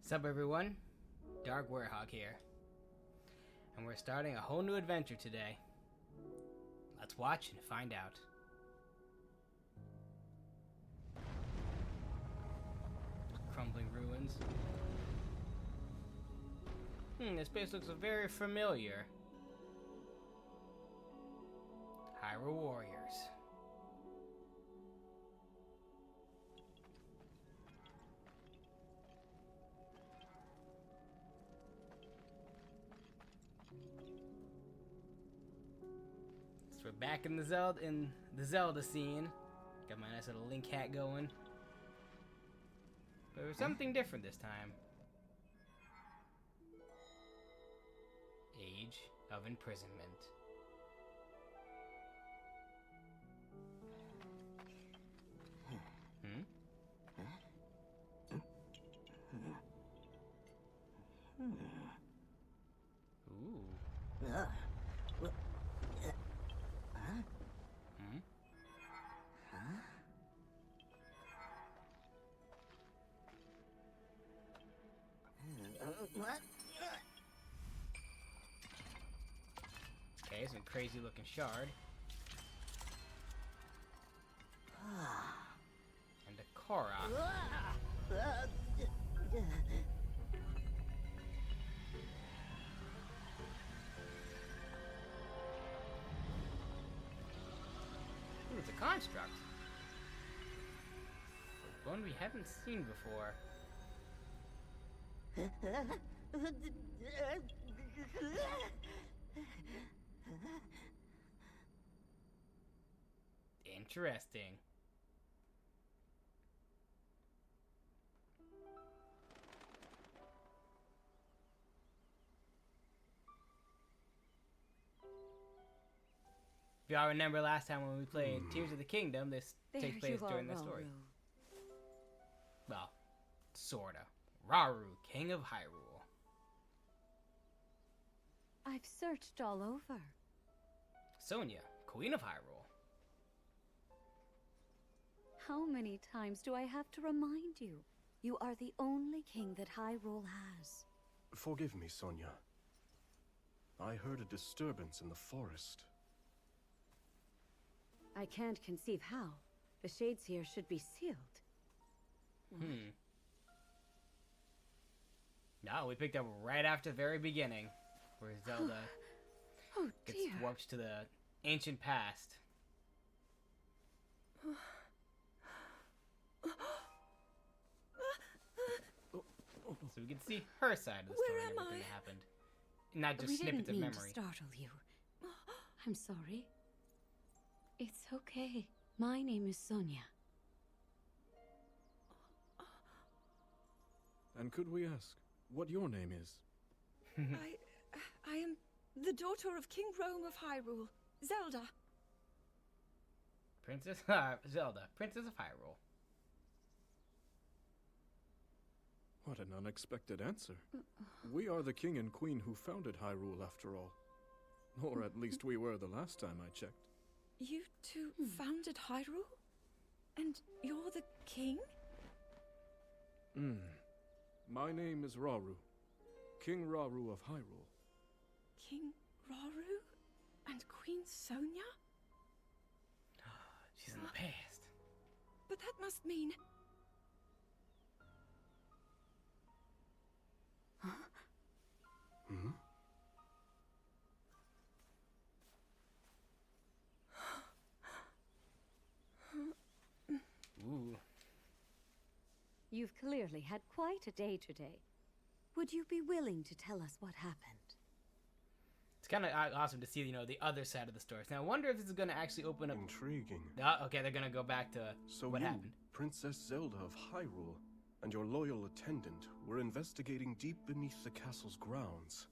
Sup everyone, Dark Warehog here, and we're starting a whole new adventure today. Let's watch and find out. Crumbling ruins. This place looks very familiar. Hyrule Warriors. So we're back in the Zelda scene. Got my nice little Link hat going. But there's something different this time. Age of Imprisonment. Ooh. Okay, some crazy looking shard. And a Korra. Ooh, it's a construct. One we haven't seen before. Interesting. If y'all remember last time when we played Tears of the Kingdom, this takes place during the story. Well, sorta. Rauru, King of Hyrule. I've searched all over. Sonia, Queen of Hyrule. How many times do I have to remind you? You are the only king that Hyrule has. Forgive me, Sonia. I heard a disturbance in the forest. I can't conceive how. The shades here should be sealed. No, we picked up right after the very beginning, where Zelda gets warped to the ancient past. So we can see her side of the story and everything that happened. Not just snippets of memory. We didn't mean to startle you. I'm sorry. It's okay. My name is Sonia. And could we ask what your name is? I am the daughter of King Rhoam of Hyrule, Zelda. Princess Zelda, Princess of Hyrule. What an unexpected answer. We are the king and queen who founded Hyrule, after all. Or at least we were the last time I checked. You two founded Hyrule? And you're the king? My name is Rauru. King Rauru of Hyrule. King Rauru? And Queen Sonia? She's in the past. But that must mean... Ooh. You've clearly had quite a day today. Would you be willing to tell us what happened? It's kind of awesome to see, you know, the other side of the story. Now, I wonder if this is going to actually open up... Intriguing. Okay, they're going to go back to So what you, happened. Princess Zelda of Hyrule, and your loyal attendant were investigating deep beneath the castle's grounds.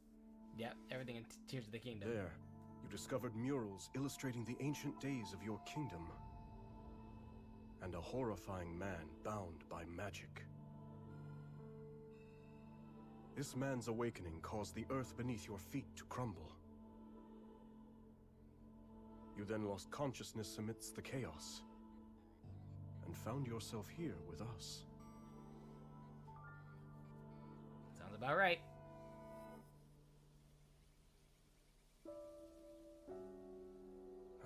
Yep, everything in Tears of the Kingdom. There, you discovered murals illustrating the ancient days of your kingdom. And a horrifying man bound by magic. This man's awakening caused the earth beneath your feet to crumble. You then lost consciousness amidst the chaos, and found yourself here with us. Sounds about right.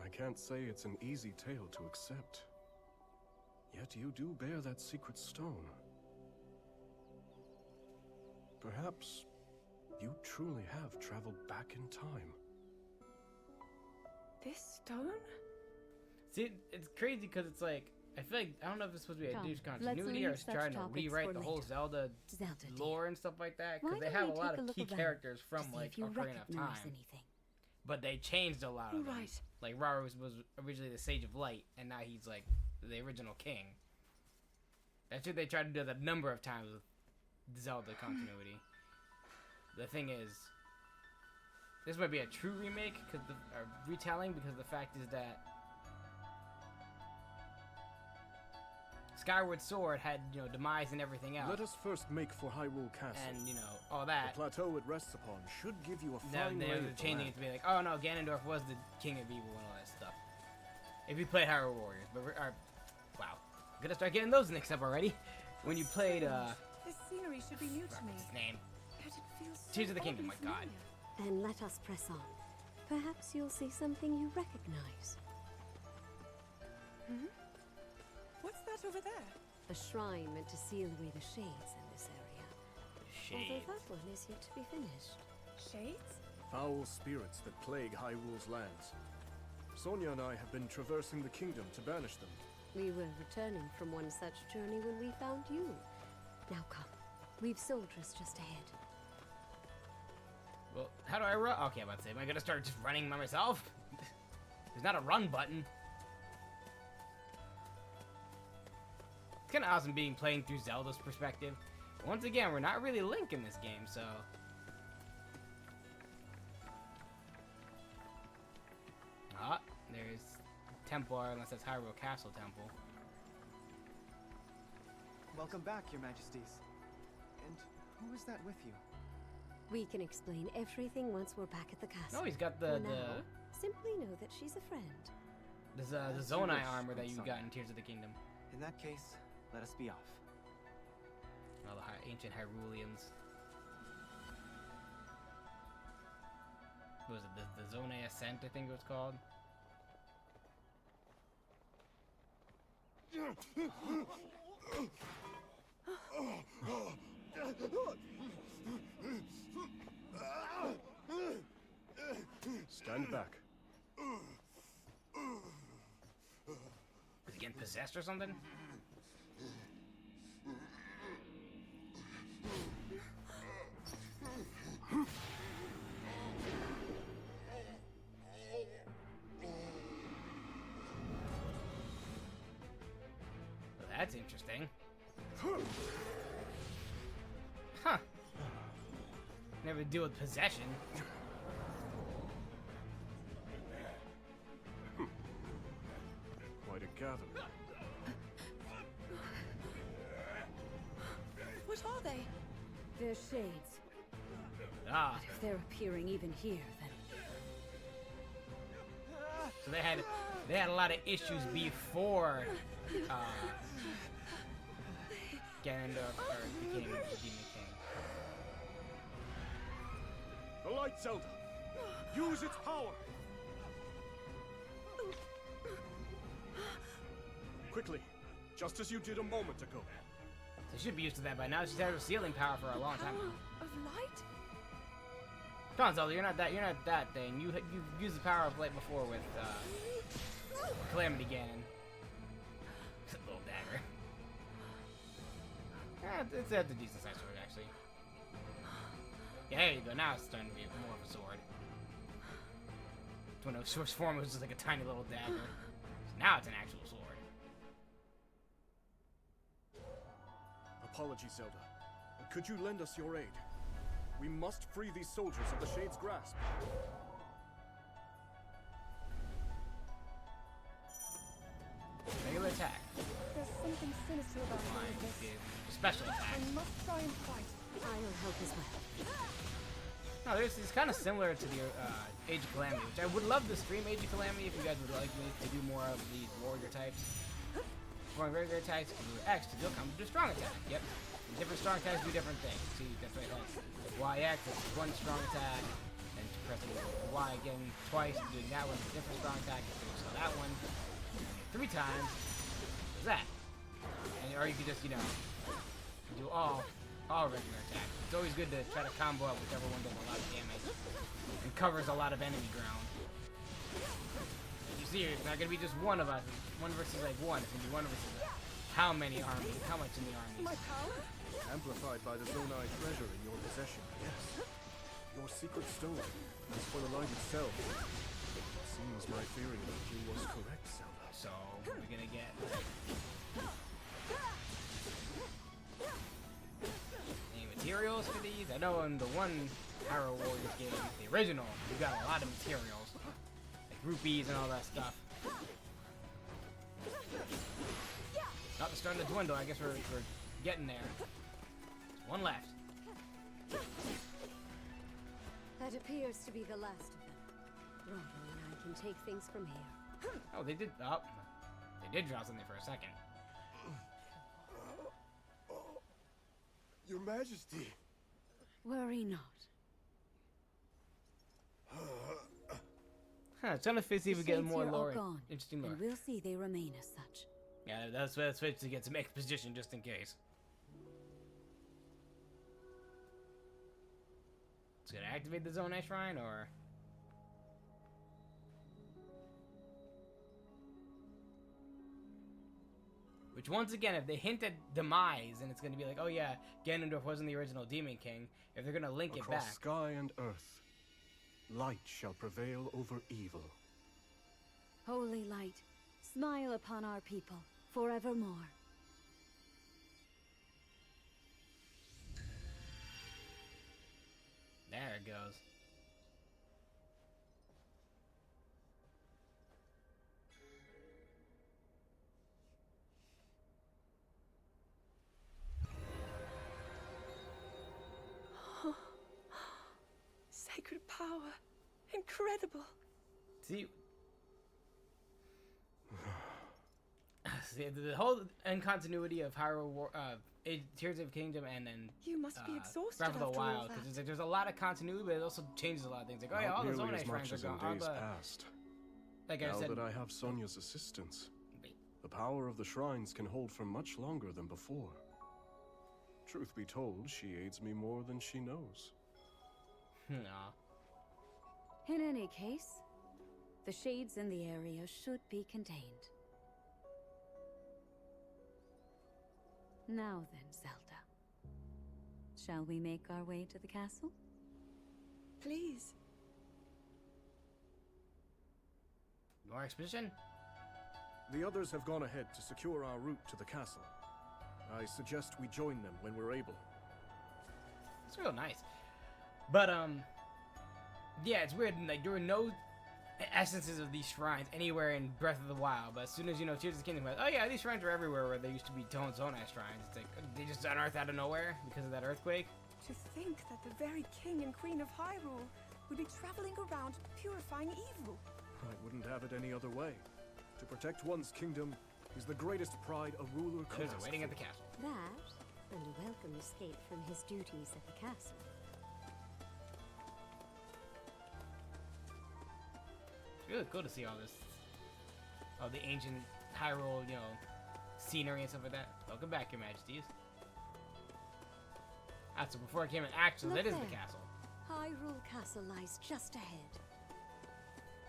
I can't say it's an easy tale to accept. Yet you do bear that secret stone. Perhaps you truly have traveled back in time. This stone? See, it's crazy because it's like, I feel like, I don't know if it's supposed to be a Come, douche let's continuity or leave it's such trying to topics rewrite for the whole later. Zelda Zelda, dear, lore and stuff like that. why Because they don't have we a lot take a of look key around characters to from see like if you Ocarina of recognize Time. anything. But they changed a lot of them. Right. Like Raru was originally the Sage of Light, and now he's like the original king. That's what they tried to do that a number of times with Zelda continuity. The thing is, this might be a true remake or retelling, because the fact is that Skyward Sword had, demise and everything else. Let us first make for Hyrule Castle. And, all that. The plateau it rests upon should give you a Now fine they're lay of the changing land. it to be like, oh no, Ganondorf was the king of evil and all that stuff. If you played Hyrule Warriors, but wow, I'm gonna start getting those mixed up already. When you played, This scenery should be new to me. what's his name? Yet it feels so Tears of the Kingdom, oddly my God. familiar. Then let us press on. Perhaps you'll see something you recognize. What's that over there? A shrine meant to seal away the shades in this area. Shade. Although that one is yet to be finished. Shades? Foul spirits that plague Hyrule's lands. Sonia and I have been traversing the kingdom to banish them. We were returning from one such journey when we found you. Now come. We've soldiers just ahead. Well, how do I run? Okay, I'm about to say, am I gonna start just running by myself? There's not a run button. It's kind of awesome playing through Zelda's perspective. But once again, we're not really Link in this game, so. Ah, there's Templar, unless that's Hyrule Castle Temple. Welcome back, Your Majesties. And who is that with you? We can explain everything once we're back at the castle. No, he's got For the now, simply know that she's a friend. the As you Zonai wish, armor that you Son. got in Tears of the Kingdom. In that case, let us be off. All the ancient Hyruleans. What was it? The Zonai Ascent, I think it was called. Stand back. Was he getting possessed or something? Well, that's interesting. Huh. Never deal with possession. Quite a gathering. What are they? They're shades. Ah, If they're appearing even here, then so they had a lot of issues before Ganondorf became the Demon King. The Light Zelda! Use its power! Quickly, just as you did a moment ago. So she should be used to that by now. She's had her sealing power for a long time. Power of light? Come on, Zelda, you're not that thing. You've used the power of light before with Calamity Ganon. Little dagger. It's a decent sized sword, actually. Yeah, there you go. Now it's starting to be more of a sword. When it was first form, it was just like a tiny little dagger. So now it's an actual sword. Apologies, Zelda. But could you lend us your aid? We must free these soldiers of the Shade's grasp. Regular attack. There's something sinister about all Fine. of this. Special attack. I must try and fight. I'll help as well. No, it's kind of similar to the Age of Calamity, which I would love to stream Age of Calamity if you guys would like me to do more of these warrior types. Going regular attacks, to do X to do come to do strong attack. Yep. Different strong attacks do different things. See, that's right. That's Y-X, that's one strong attack. And pressing Y again twice, doing that one, different strong attack. So that one, 3 times. What's that? And, or you could just, you know, do all regular attacks. It's always good to try to combo up whichever one does a lot of damage and covers a lot of enemy ground. You see, it's not gonna be just one of us. One versus like one. It's gonna be one versus how many armies? How much in the armies? My power? Amplified by the Zonai treasure in your possession, yes. Your secret stone. As for the light itself, it seems my theory about you was correct, Zelda. So we're gonna get any materials for these? I know in the one Hyrule Warriors game, the original, you got a lot of materials, like rupees and all that stuff. Oh, it's starting to dwindle. I guess we're getting there. There's one left. That appears to be the last of them. Robo and I can take things from here. Oh, they did. Oh, they did drop something for a second. Your Majesty! Worry not. Huh, trying to see if we The get shades more here are lore. gone, Interesting lore. and we'll see they remain as such. Yeah, that's why I switched to get some exposition just in case. It's gonna activate the Zonai Shrine, or which, once again, if they hint at demise, and it's gonna be like, oh yeah, Ganondorf wasn't the original Demon King. If they're gonna link it Across back, sky and earth, light shall prevail over evil. Holy light, smile upon our people forevermore. there it goes. Sacred power. Incredible. See, see the whole incontinuity of Hyrule War, Tears of Kingdom, and then You must be exhausted Breath of the after all Wild, that. because there's a lot of continuity, but it also changes a lot of things. Like, oh yeah, Not all the nearly Zonai as much shrines are as in gone. All days the, past. like I Now said, that I have Sonia's assistance, the power of the shrines can hold for much longer than before. Truth be told, she aids me more than she knows. nah. In any case, the shades in the area should be contained. Now then, Zelda. Shall we make our way to the castle? Please. More exposition? The others have gone ahead to secure our route to the castle. I suggest we join them when we're able. It's real nice. But, yeah, it's weird. Like, there were no essences of these shrines anywhere in Breath of the Wild. But as soon as, you know, Tears of the Kingdom went, oh yeah, these shrines are everywhere where there used to be Zonai shrines. It's like, they just unearthed out of nowhere because of that earthquake. To think that the very king and queen of Hyrule would be traveling around purifying evil. I wouldn't have it any other way. To protect one's kingdom is the greatest pride a ruler could There's ask a waiting at the for. castle. That, and a welcome escape from his duties at the castle. It's really cool to see all this, all the ancient Hyrule, you know, scenery and stuff like that. Welcome back, Your Majesties. Ah, so before I came in, actually, Look that is the there. castle. Hyrule Castle lies just ahead.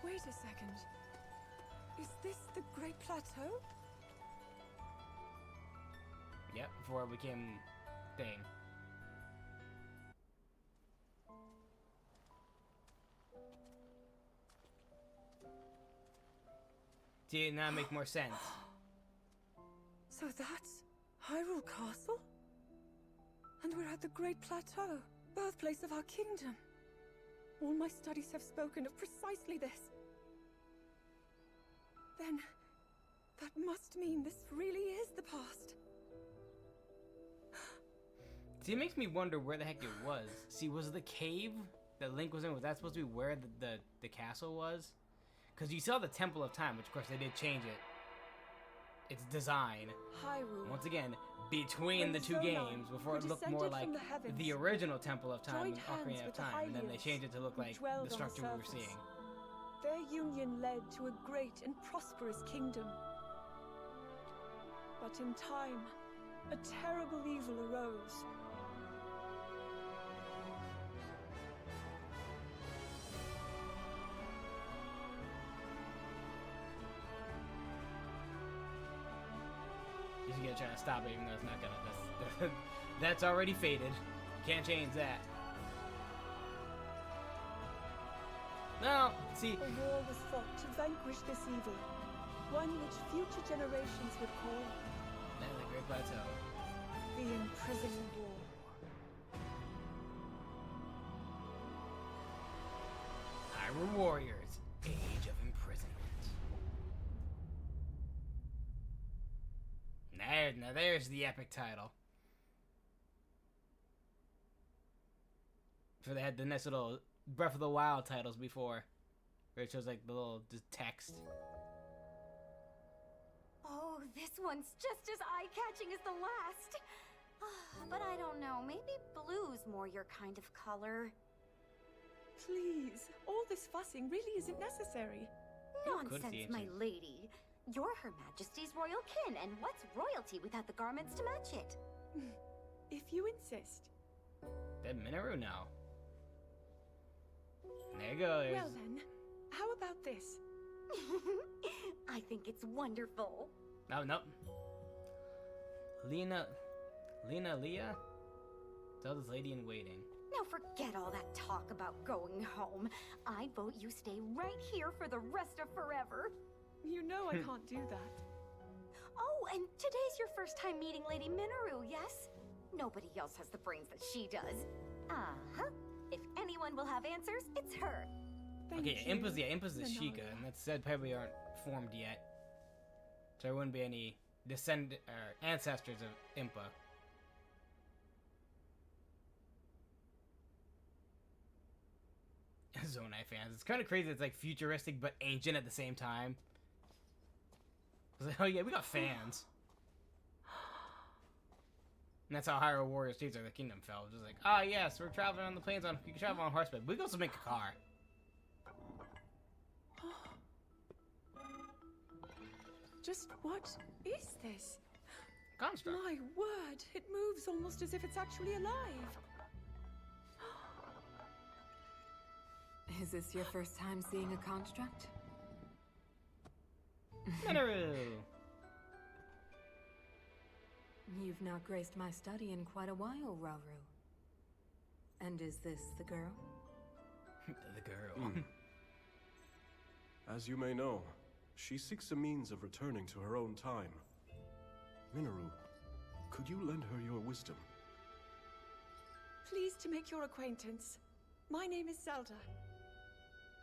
Wait a second. Is this the Great Plateau? Yep, before it became thing. See, now it makes more sense. So that's Hyrule Castle? And we're at the Great Plateau, birthplace of our kingdom. All my studies have spoken of precisely this. Then, that must mean this really is the past. See, it makes me wonder where the heck it was. See, was the cave that Link was in, was that supposed to be where the castle was? Because you saw the Temple of Time, which of course they did change it. its design. Hyrule. Once again, between When the two Zonai, games, before who it looked more descended like from the heavens, the original Temple of Time joined and Ocarina hands of with the Time, and then they Hylians, changed it to look who like dwelled the on the structure we were surface. seeing. Their union led to a great and prosperous kingdom. But in time, a terrible evil arose. He's gonna try to stop it, even though it's not gonna. That's already fated. Can't change that. No, see, A war was fought to vanquish this evil, one which future generations would call the Great Plateau. the Imprisoning War. Hyrule Warriors, Age of Imprisonment. Now there's the epic title. So they had the nice little Breath of the Wild titles before, where it shows like the little just text. Oh, this one's just as eye-catching as the last. But I don't know, maybe blue's more your kind of color. Please, all this fussing really isn't necessary. Nonsense, the my ancient. lady. You're Her Majesty's royal kin, and what's royalty without the garments to match it? If you insist. That Minoru now. There you go. Well then, how about this? I think it's wonderful. No. Leah? Zelda's lady in waiting. Now forget all that talk about going home. I vote you stay right here for the rest of forever. You know I can't do that. Oh, and today's your first time meeting Lady Minoru, yes? Nobody else has the brains that she does. Uh-huh. If anyone will have answers, it's her. Thank Okay, you, Impa's the Sheikah, Nanala. and that's said probably aren't formed yet. So there wouldn't be any ancestors of Impa. Zonai fans. It's kind of crazy. It's like futuristic but ancient at the same time. It's like, oh yeah, we got fans. And that's how Hyrule Warriors Tears of the Kingdom fell. Just like, ah yes, we're traveling on the plains you can travel on horseback. We can also make a car. Just what is this? Construct. My word, it moves almost as if it's actually alive. Is this your first time seeing a construct? Minoru! You've not graced my study in quite a while, Rauru. And is this the girl? The girl. As you may know, she seeks a means of returning to her own time. Minoru, could you lend her your wisdom? Pleased to make your acquaintance. My name is Zelda.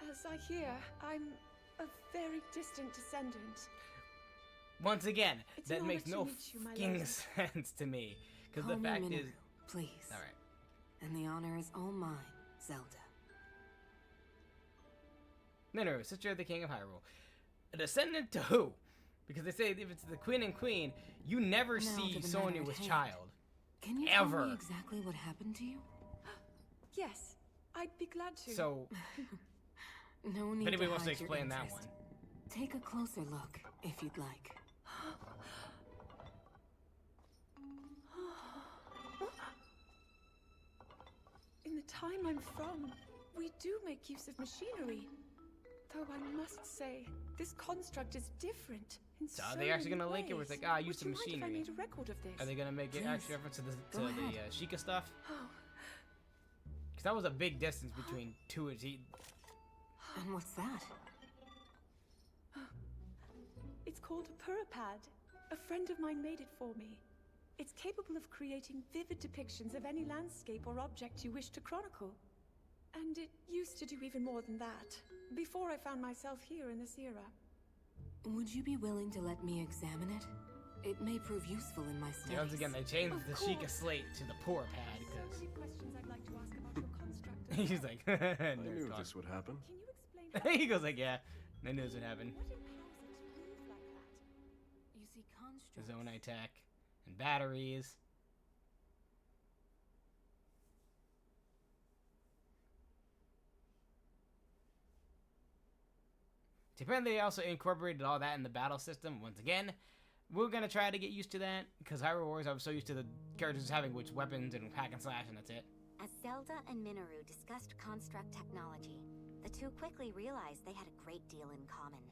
As I hear, I'm a very distant descendant. Once again, It's an that honor makes to no meet you, my fucking lady. sense to me. Because Call the me fact Minoru, is... please. Alright. And the honor is all mine, Zelda. Minoru, sister of the King of Hyrule. A descendant to who? Because they say if it's the Queen and Queen, you never Now see to the Sonya matter at with hand. child. Can you tell Ever. me exactly what happened to you? Yes, I'd be glad to. So, No need if anybody to wants to hide your explain that interest. one. Take a closer look, if you'd like. In the time I'm from, we do make use of machinery. Though I must say, this construct is different in So so are they actually many gonna link it where it's ways. like, ah, I used Would some you mind machinery? if I made a record of this? Are they gonna make it Please. actually reference to the Go ahead. Sheikah stuff? Oh, Because that was a big distance between two of these. And what's that? it's called a Purapad. A friend of mine made it for me. It's capable of creating vivid depictions of any landscape or object you wish to chronicle. And it used to do even more than that, before I found myself here in this era. Would you be willing to let me examine it? It may prove useful in my studies. Once again, they changed Of the course. Sheikah slate to the poor pad So because many questions I'd like to ask about your construct. he's like, I nerd knew talk. this would happen. Can you explain how He goes like, yeah, I knew this would happen. what impels it to move like that? You see, constructs. Zonai tech and batteries. Apparently, they also incorporated all that in the battle system. Once again, we're gonna try to get used to that because Hyrule Warriors, I was so used to the characters having which weapons and hack and slash, and that's it. As Zelda and Minoru discussed construct technology, the two quickly realized they had a great deal in common.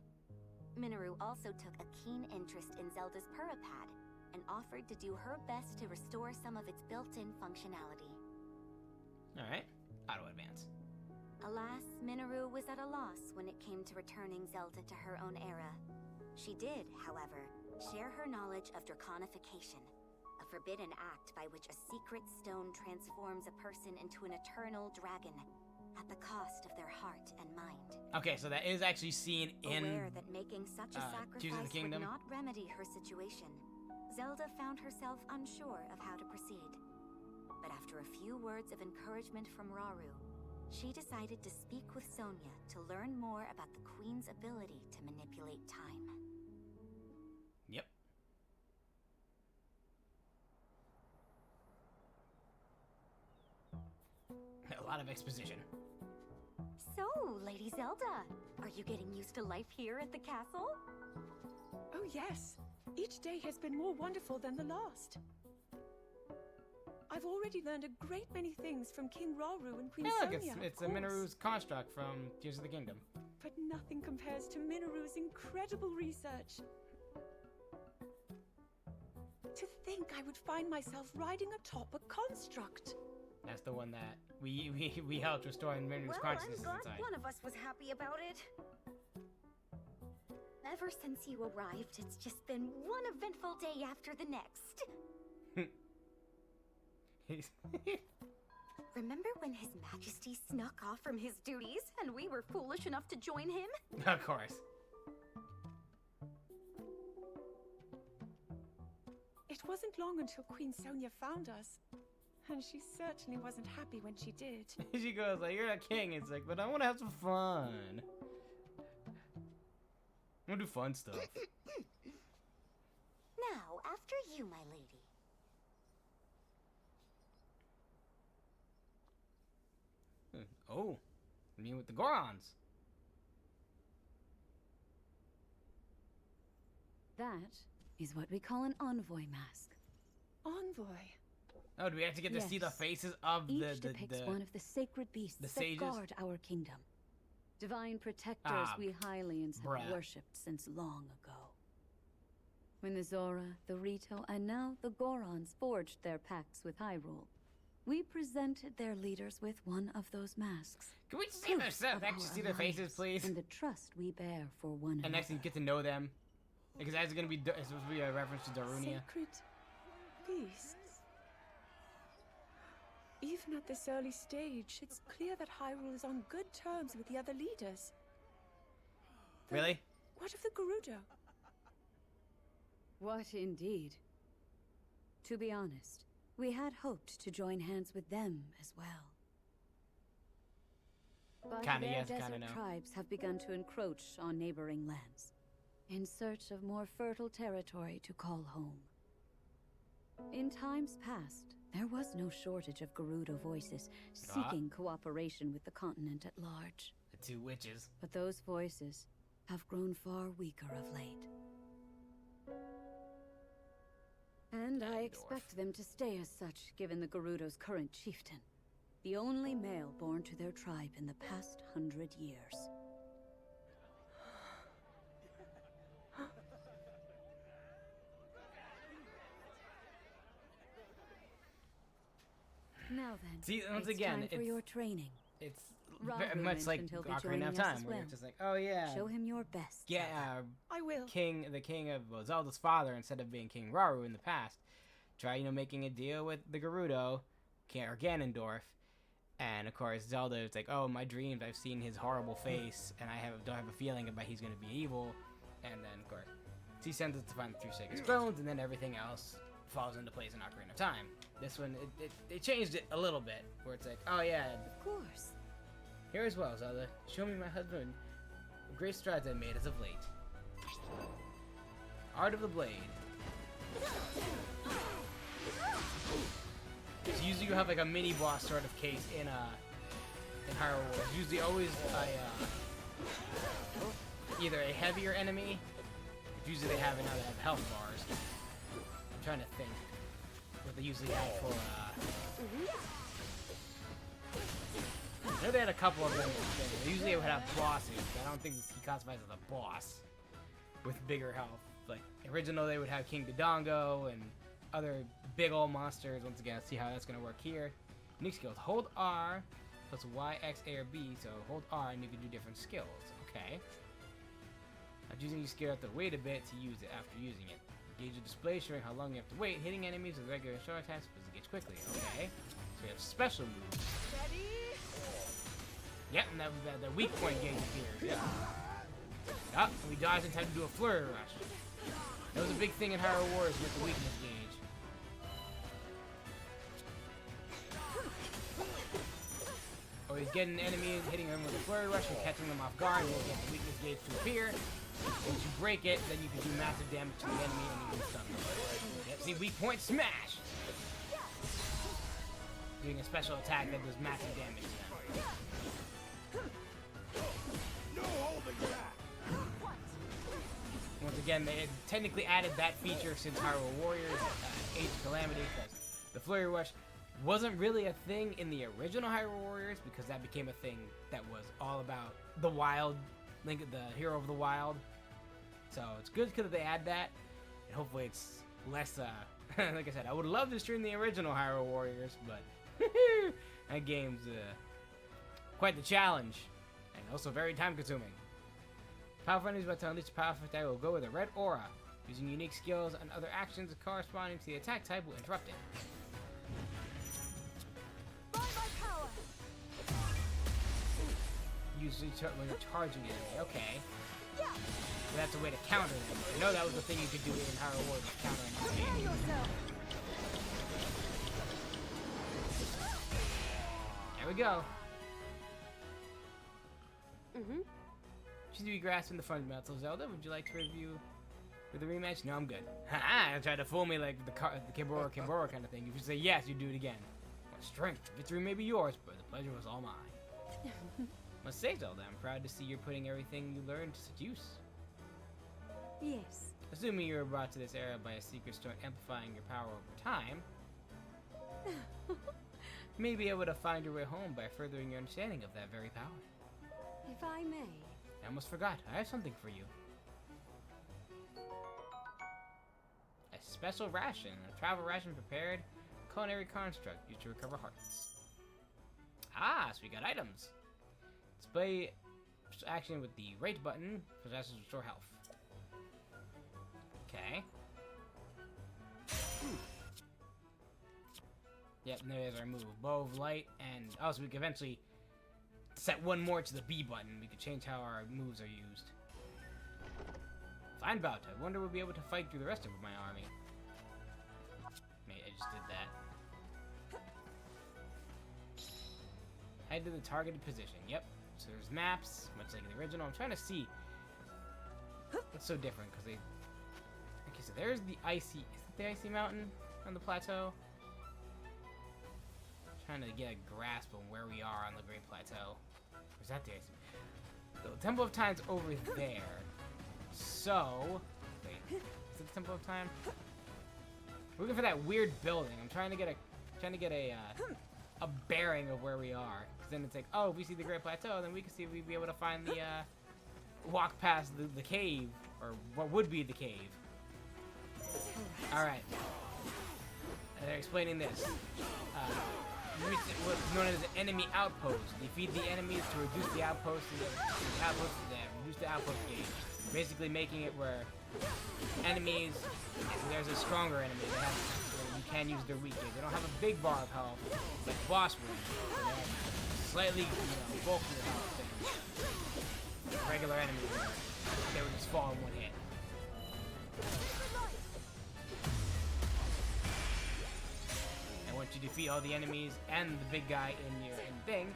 Minoru also took a keen interest in Zelda's Purapad and offered to do her best to restore some of its built-in functionality. Alright, auto advance. Alas, Minoru was at a loss when it came to returning Zelda to her own era. She did, however, share her knowledge of draconification, a forbidden act by which a secret stone transforms a person into an eternal dragon at the cost of their heart and mind. Okay, so that is actually seen in Aware that making such a Tears of the sacrifice would Kingdom. not remedy her situation, Zelda found herself unsure of how to proceed. But after a few words of encouragement from Rauru, she decided to speak with Sonia to learn more about the Queen's ability to manipulate time. Yep. A lot of exposition. So, Lady Zelda, are you getting used to life here at the castle? Oh, yes. Each day has been more wonderful than the last. I've already learned a great many things from King Rauru and Queen Yeah, look, Sonia. it's of a course. Minoru's construct from Tears of the Kingdom. But nothing compares to Minoru's incredible research. To think I would find myself riding atop a construct. That's the one that we helped restore in Minoru's Well, consciousness I'm glad inside. one of us was happy about it. Ever since you arrived, it's just been one eventful day after the next. Remember when His Majesty snuck off from his duties and we were foolish enough to join him? Of course. It wasn't long until Queen Sonia found us. And she certainly wasn't happy when she did. She goes like, "You're a king." It's like, but I want to have some fun. I want to do fun stuff. Now, after you, my lady. Oh, me with the Gorons. That is what we call an envoy mask. Envoy. Oh, do we have to get to see the Yes. faces of Each depicts the one of the sacred beasts the that sages? guard our kingdom. Divine protectors Ah, we Hylians have bruh. worshipped since long ago. When the Zora, the Rito, and now the Gorons forged their pacts with Hyrule, we presented their leaders with one of those masks. Can we see their Proof of actually our see their faces, alliance please? And the trust we bear for one And another. actually get to know them, because that's gonna be it's supposed to be a reference to Darunia. Sacred beasts. Even at this early stage, it's clear that Hyrule is on good terms with the other leaders. Then Really? What of the Gerudo? What indeed? To be honest, we had hoped to join hands with them as well. But Kinda their yes, kinda desert no. tribes have begun to encroach on neighboring lands, in search of more fertile territory to call home. In times past, there was no shortage of Gerudo voices seeking cooperation with the continent at large. The two witches. But those voices have grown far weaker of late. And I expect them to stay as such, given the Gerudo's current chieftain, the only male born to their tribe in the past 100 years. Now then, See, once it's again, time for it's- your training. It's Rauru very much like mentioned he'll be Ocarina joining of us Time, as where well. it's just like, oh yeah, Show him your best. Zelda. yeah, I will. the king of Zelda's father, instead of being King Rauru in the past, try making a deal with the Gerudo, or Ganondorf, and of course Zelda is like, oh, my dreams, I've seen his horrible face, and I don't have a feeling about he's gonna be evil, and then of course she sends us to find the three sacred stones, and then everything else falls into place in Ocarina of Time. This one, they changed it a little bit, where it's like, oh yeah, Of course. here as well, Zelda. Show me my husband. The great strides I made as of late. Art of the Blade. So usually you have like a mini boss sort of case in Hyrule Wars. Usually always either a heavier enemy. Usually they have another have health bars. I'm trying to think what they usually have for. I know they had a couple of them. Usually they would have bosses. But I don't think he classifies as a boss with bigger health. Like original, they would have King Dodongo and other big old monsters. Once again, let's see how that's gonna work here. Unique skills: hold R plus Y, X, A, or B. So hold R and you can do different skills. Okay. Now choosing your skill, you have to wait a bit to use it after using it. Gauge the display showing how long you have to wait. Hitting enemies with regular short attacks does engage quickly. Okay. So we have special moves. Yep, and the weak point gauge appears. Yeah. Yup, and we dodged in time to do a flurry rush. That was a big thing in Hyrule Wars with the weakness gauge. Or he's getting enemies, hitting them with a flurry rush and catching them off guard, and you'll get the weakness gauge to appear. Once you break it, then you can do massive damage to the enemy and you can stun them. Yep, see, weak point smash! Doing a special attack that does massive damage to them. Once again, they had technically added that feature since Hyrule Warriors Age of Calamity, because the Flurry Rush wasn't really a thing in the original Hyrule Warriors, because that became a thing that was all about the wild, Link, the hero of the wild. So it's good because they add that, and hopefully it's less, like I said, I would love to stream the original Hyrule Warriors, but that game's quite the challenge, and also very time-consuming. Powerful enemies by telling each powerful attack will go with a red aura. Using unique skills and other actions corresponding to the attack type will interrupt it. Usually when you're charging an enemy. Okay. So that's a way to counter them. I know that was the thing you could do in Hyrule Warriors, counter enemies. There we go. Should we grasp in the fundamental Zelda? Would you like to review with the rematch? No, I'm good. Haha, tried to fool me like the Kimbora kind of thing. If you say yes, you do it again. What strength? Victory may be yours, but the pleasure was all mine. Must say, Zelda, I'm proud to see you're putting everything you learned to such use. Yes. Assuming you were brought to this era by a secret stone amplifying your power over time, you may be able to find your way home by furthering your understanding of that very power. If I may. I almost forgot. I have something for you. A special ration. A travel ration prepared. Culinary construct used to recover hearts. Ah, so we got items. Display action with the right button. Possesses restore health. Okay. Yep, and there's our move. Bow of Light, and also we can eventually set one more to the B button. We could change how our moves are used. Fine bout. I wonder we'll be able to fight through the rest of my army. Maybe I just did that. Head to the targeted position. Yep. So there's maps, much like the original. I'm trying to see what's so different, because they... Okay, so there's the icy... Is that the icy mountain on the plateau? I'm trying to get a grasp on where we are on the Great Plateau. Or is that the icy... The Temple of Time's over there. So... Wait, is it the Temple of Time? We're looking for that weird building. I'm trying to get a bearing of where we are. Then it's like, oh, if we see the Great Plateau, then we can see if we'd be able to find the, walk past the cave, or what would be the cave. Alright. They're explaining this. What's known as an enemy outpost. Defeat the enemies to reduce the outpost, reduce the outpost gauge. Basically making it where enemies, there's a stronger enemy that has, you can use their weak gauge. They don't have a big bar of health, like boss would. Slightly, bulkier health than regular enemies. They would just fall in one hit. And once you defeat all the enemies and the big guy in your thing,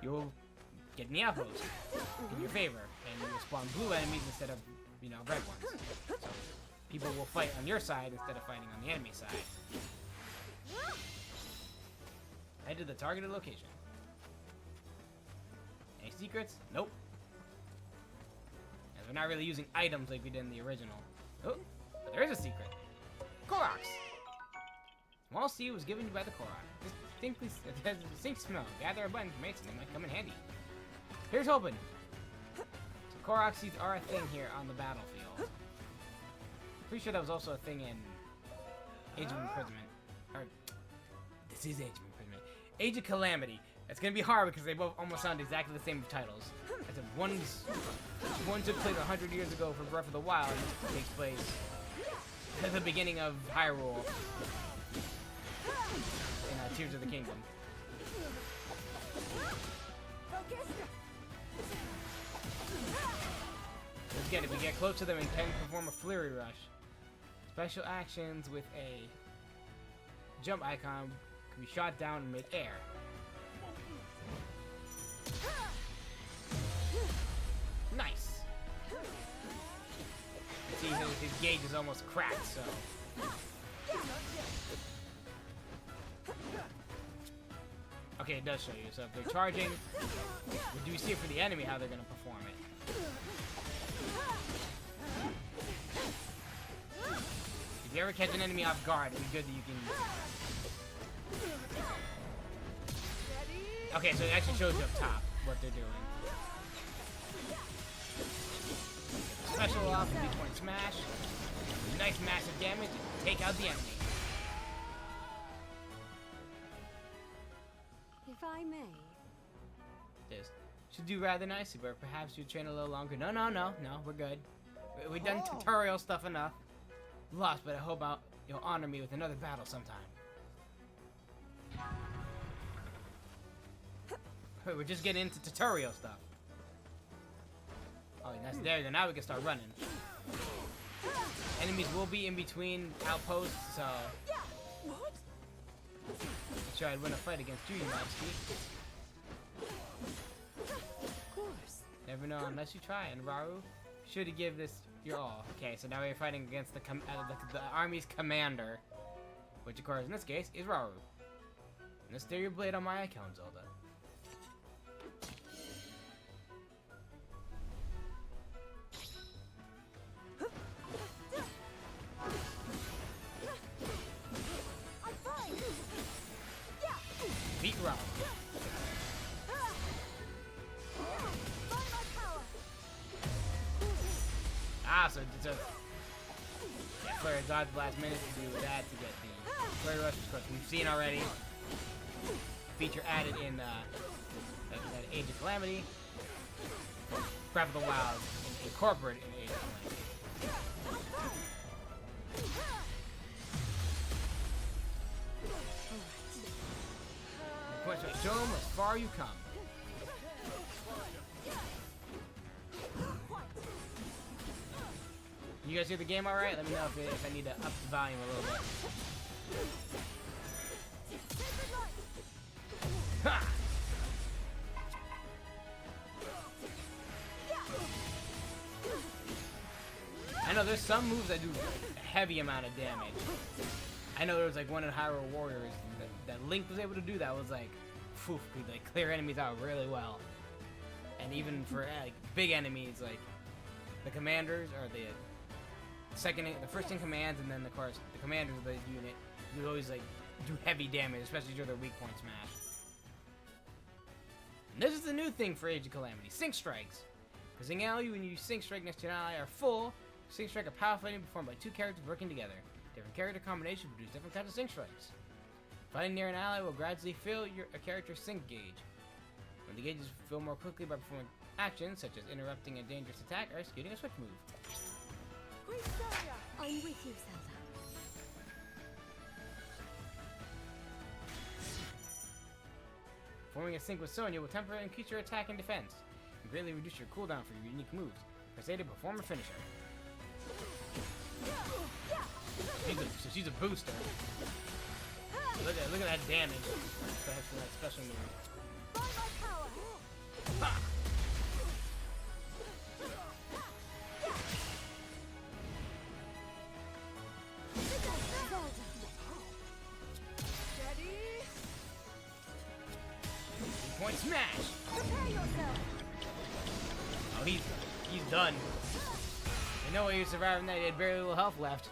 you'll get in the outpost in your favor, and you'll spawn blue enemies instead of red ones. So people will fight on your side instead of fighting on the enemy side. Head to the targeted location. Any secrets? Nope. As we're not really using items like we did in the original. Oh, but there is a secret. Koroks! Small seed was given you by the Korok. It has a distinct smell. Gather a bunch of mates and they might come in handy. Here's hoping. So Korok seeds are a thing here on the battlefield. Pretty sure that was also a thing in Age of Imprisonment. Or, this is Age of Imprisonment. Age of Calamity. It's gonna be hard because they both almost sound exactly the same titles. As if one took place 100 years ago for Breath of the Wild, and this takes place at the beginning of Hyrule in Tears of the Kingdom. Let's get it. We get close to them and can perform a Flurry Rush. Special actions with a jump icon can be shot down in mid-air. Nice. See, his gauge is almost cracked, so. Okay, it does show you. So if they're charging, do we see it for the enemy how they're gonna perform it? If you ever catch an enemy off guard, it's good that you can. Okay, so it actually shows you up top what they're doing. Special off, B-point smash. Nice massive damage. Take out the enemy. If I may. This should do rather nicely, but perhaps you train a little longer. No, we're good. We've done tutorial stuff enough. Lost, but I hope you'll honor me with another battle sometime. We're just getting into tutorial stuff. Oh, that's there you go. Now we can start running. Enemies will be in between outposts, so. What? I'm sure I'd win a fight against you, Majesty. Of course. Never know unless you try, and Rauru, sure to give this your all. Okay, so now we're fighting against the army's commander, which of course in this case is Rauru. And let's steer your blade on my account, Zelda. Beat Rauru. Ah, so it's a Flurry dodge last minute to do that to get the Flurry Rush, of course we've seen already. Feature added in that Age of Calamity. Breath of the Wild incorporated in Age of Calamity. Question: show them as far you come. You guys hear the game all right? Let me know if I need to up the volume a little bit. Ha! I know there's some moves that do a heavy amount of damage. I know there was like one in Hyrule Warriors that Link was able to do that was like, poof, could like clear enemies out really well. And even for like big enemies, like the commanders or the first in commands, and then of course the commanders of the unit, you would always like do heavy damage, especially during their weak point smash. And this is the new thing for Age of Calamity: Sync Strikes. Because in ally, when you Sync Strike next to an ally are full, Sync Strike are power fighting performed by two characters working together. Different character combinations produce different kinds of Sync Strikes. Fighting near an ally will gradually fill a character's sync gauge. When the gauges fill more quickly by performing actions such as interrupting a dangerous attack or executing a switch move. I'm with you, Zelda. Forming a sync with Sonya will temporarily increase your attack and defense, and greatly reduce your cooldown for your unique moves. Press A to perform a finisher. She's a booster. Look at that damage for that special move. Ha! Smash! Prepare yourself. Oh, he's done. I know he was surviving that. He had very little health left.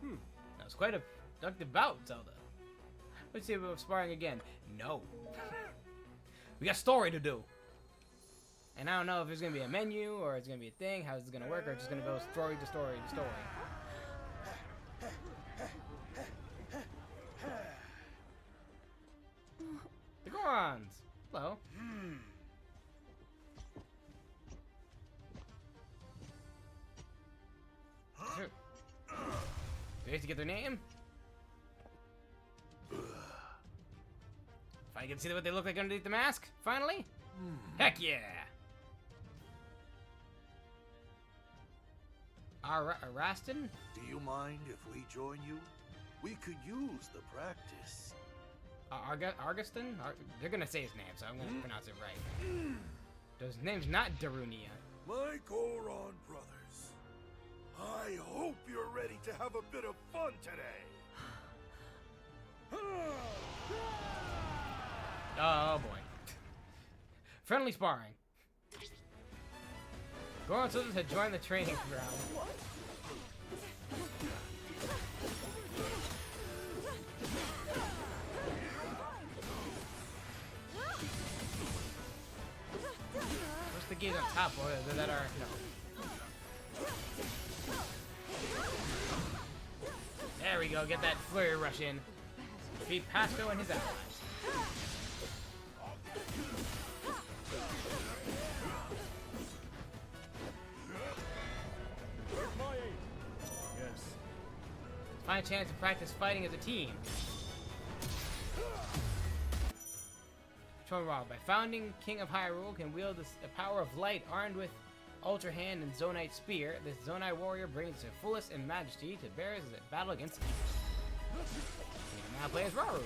That was quite a productive bout, Zelda. Let's see if we're sparring again. No. We got story to do. And I don't know if it's gonna be a menu or it's gonna be a thing. How's it gonna work? Or it's just gonna go story to story to story. The Gorons. Hello. Sure. We have to get their name. If I can see what they look like underneath the mask, finally. Heck yeah! Araston? Do you mind if we join you? We could use the practice. Argaston? They're gonna say his name, so I'm gonna pronounce it right. His name's not Darunia. My Goron brothers, I hope you're ready to have a bit of fun today. Oh boy. Friendly sparring. Goron soldiers had joined the training ground. What's the gate on top? Or that are no. There we go. Get that flurry rush in. Defeat Pasco and his allies. Yes. Find a chance to practice fighting as a team. Chorwa, by founding King of Hyrule, can wield the power of light armed with Ultra Hand and Zonite Spear. This Zonite warrior brings their fullest in majesty to bear as a battle against evil. He can now play as Rauru.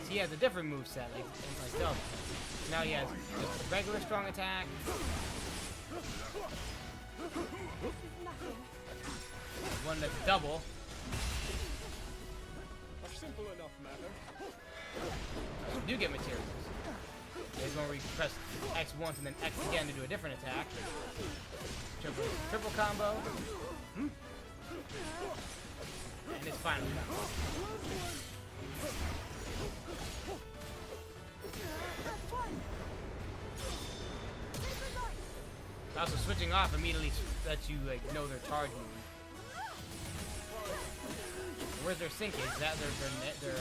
He has a different moveset, like Zelda. Now he has just a regular strong attack. One that's double. A simple enough matter. You do get materials. There's one where you press X once and then X again to do a different attack. Triple combo. And it's final combo. Also, switching off immediately lets you know their charge move. Where's their sync? Is that their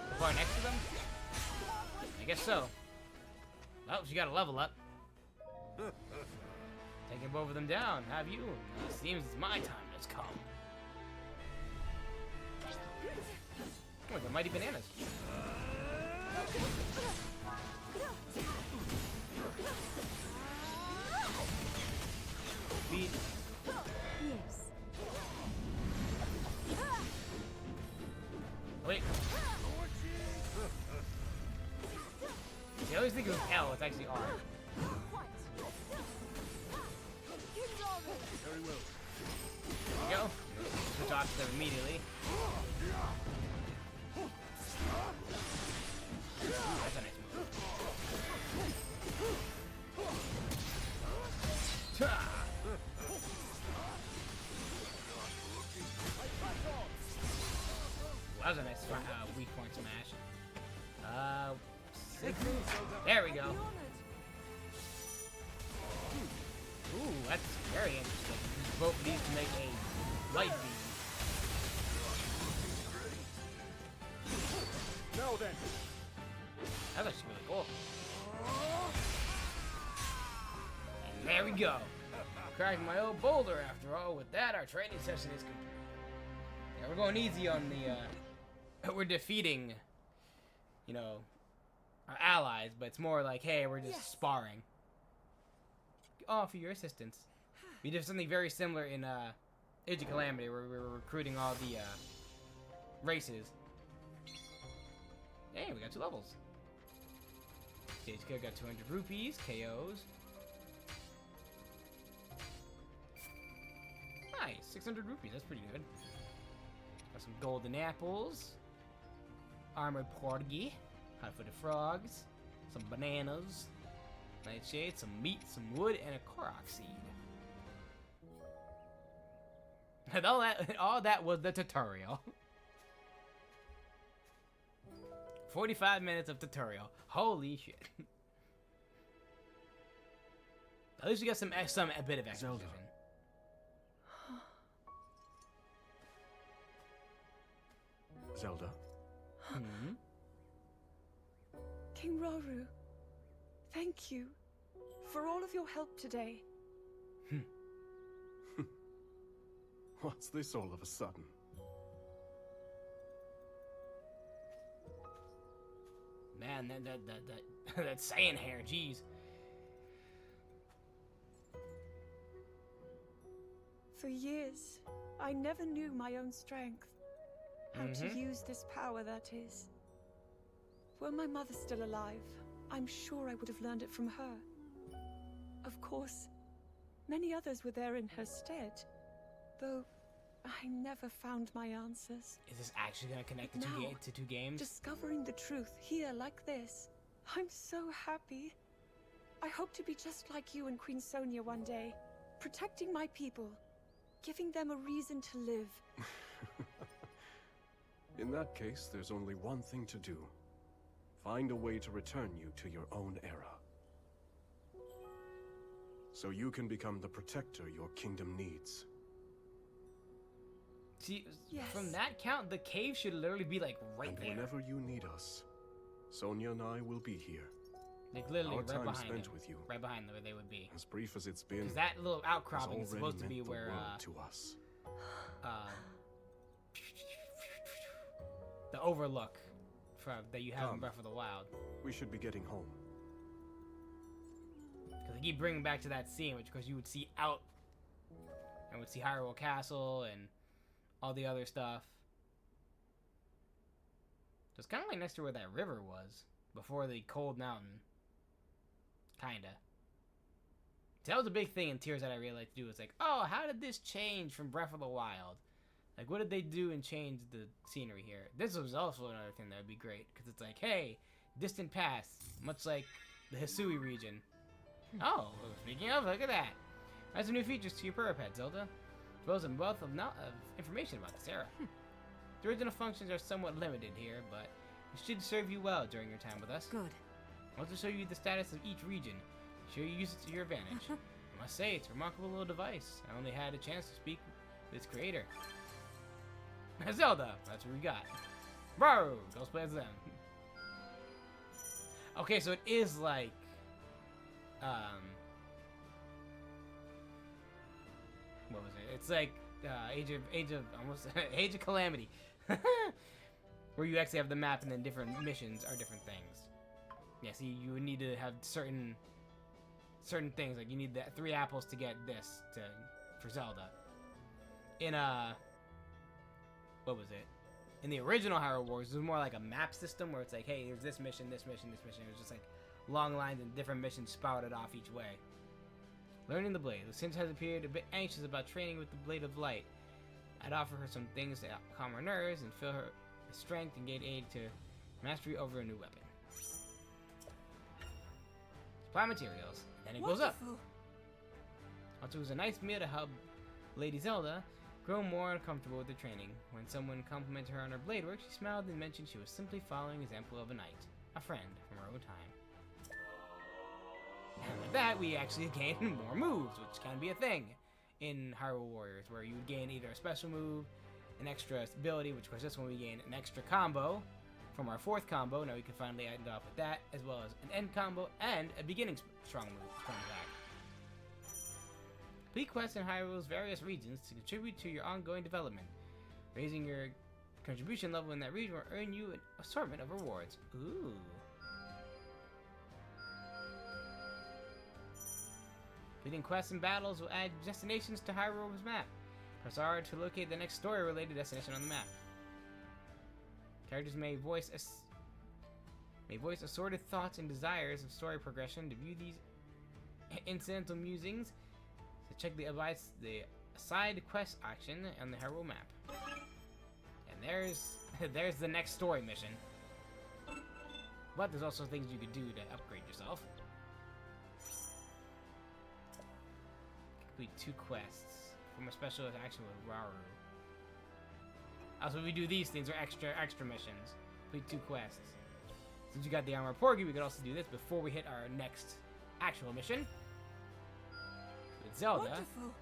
the bar next to them? I guess so. Oh, you gotta level up. Taking both of them down. Have you? It seems it's my time has come. Oh, the mighty bananas. Beat. Yes. Wait. See, I always think it was L, it's actually R. Very well. There we go. Switch off to them immediately. Ooh, that's a nice move. Ta! That was a nice weak point smash. There we go. Ooh, that's very interesting. Use both of these to make a light beam. Now then. That's actually really cool. And there we go. Cracking my old boulder after all. With that, our training session is complete. Yeah, we're going easy on the, we're defeating, you know, our allies, but it's more like, hey, we're just sparring. Oh, for your assistance. We did something very similar in, Age of Calamity, where we were recruiting all the, races. Hey, we got 2 levels. Stage kill got 200 rupees, KOs. Nice, 600 rupees, that's pretty good. Got some golden apples. Armored Porgy. hot-footed frogs, some bananas, nightshade, some meat, some wood, and a korok seed. And all that was the tutorial. 45 minutes of tutorial. Holy shit. At least you got some a bit of exposition. Zelda. Zelda. Hmm? King Rauru, thank you for all of your help today. What's this all of a sudden? Man, that Saiyan hair, jeez. For years, I never knew my own strength. How to use this power, that is. Were my mother still alive, I'm sure I would have learned it from her. Of course, many others were there in her stead, though I never found my answers. Is this actually gonna connect But the now, two games? Discovering the truth here like this, I'm so happy. I hope to be just like you and Queen Sonia one day, protecting my people, giving them a reason to live. In that case, there's only one thing to do. Find a way to return you to your own era. So you can become the protector your kingdom needs. See, Yes. from that count, the cave should literally be like right And there. whenever you need us, Sonia and I will be here. Like literally Our right time behind spent them. with you. Right behind them where they would be. As brief as it's been, Because that little has outcropping is already supposed to be meant the where world to us. The overlook that you have in Come. Breath of the Wild. We should be getting home. Because they keep bringing back to that scene, which of course you would see out, and would see Hyrule Castle and all the other stuff. So it's kind of like next to where that river was before the Cold Mountain. Kinda. So that was a big thing in Tears that I really like to do. It's like, oh, how did this change from Breath of the Wild? Like, what did they do and change the scenery here? This was also another thing that would be great, because it's like, hey, distant past, much like the Hisui region. Oh, speaking of, look at that. Add some new features to your Puraped, Zelda. As well as a wealth of information about this era. The original functions are somewhat limited here, but it should serve you well during your time with us. Good. I want to show you the status of each region. Sure you use it to your advantage. I must say, it's a remarkable little device. I only had a chance to speak with its creator. Zelda, that's what we got. Bro, those play as them. Okay, so it is like, what was it? It's like Age of almost Age of Calamity, where you actually have the map and then different missions are different things. Yeah, see, you would need to have certain things, like you need the 3 apples to get this for Zelda. In what was it? In the original Hyrule Wars, it was more like a map system where it's like, hey, there's this mission, this mission, this mission. It was just like long lines and different missions spouted off each way. Learning the blade. Lucinda has appeared a bit anxious about training with the Blade of Light. I'd offer her some things to calm her nerves and fill her with strength and gain aid to mastery over a new weapon. Supply materials. Then it goes up. Also, it was a nice meal to help Lady Zelda grow more uncomfortable with the training. When someone complimented her on her blade work, she smiled and mentioned she was simply following the example of a knight, a friend from her own time. And with that, we actually gain more moves, which can be a thing in Hyrule Warriors, where you would gain either a special move, an extra ability, which of course this one we gain an extra combo from our 4th combo. Now we can finally end off with that, as well as an end combo and a beginning strong move from the back. Complete quests in Hyrule's various regions to contribute to your ongoing development. Raising your contribution level in that region will earn you an assortment of rewards. Ooh. Completing quests and battles will add destinations to Hyrule's map. Press R to locate the next story-related destination on the map. Characters may voice assorted thoughts and desires of story progression. To view these incidental musings, so check the side quest action on the Hyrule map. And there's the next story mission. But there's also things you could do to upgrade yourself. Complete 2 quests from a special action with Rauru. Also, if we do these things, are extra missions. Complete 2 quests. Since you got the armor Porgy, we could also do this before we hit our next actual mission. With Zelda. Wonderful.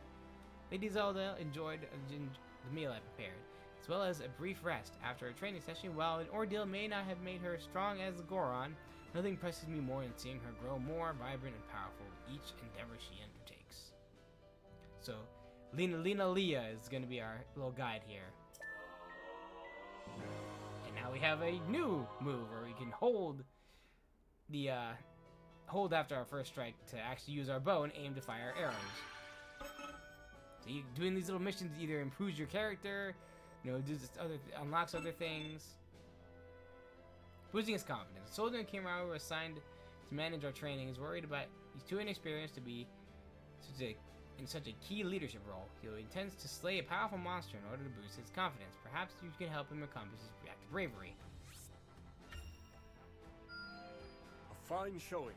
Lady Zelda enjoyed the meal I prepared, as well as a brief rest after a training session. While an ordeal may not have made her strong as Goron, nothing presses me more than seeing her grow more vibrant and powerful with each endeavor she undertakes. So, Lina Leah is going to be our little guide here. And now we have a new move where we can hold after our first strike to actually use our bow and aim to fire arrows. So doing these little missions either improves your character, unlocks other things. Boosting his confidence. The soldier King Rauru assigned to manage our training is worried about he's too inexperienced to be in such a key leadership role. He intends to slay a powerful monster in order to boost his confidence. Perhaps you can help him accomplish his act of bravery. A fine showing.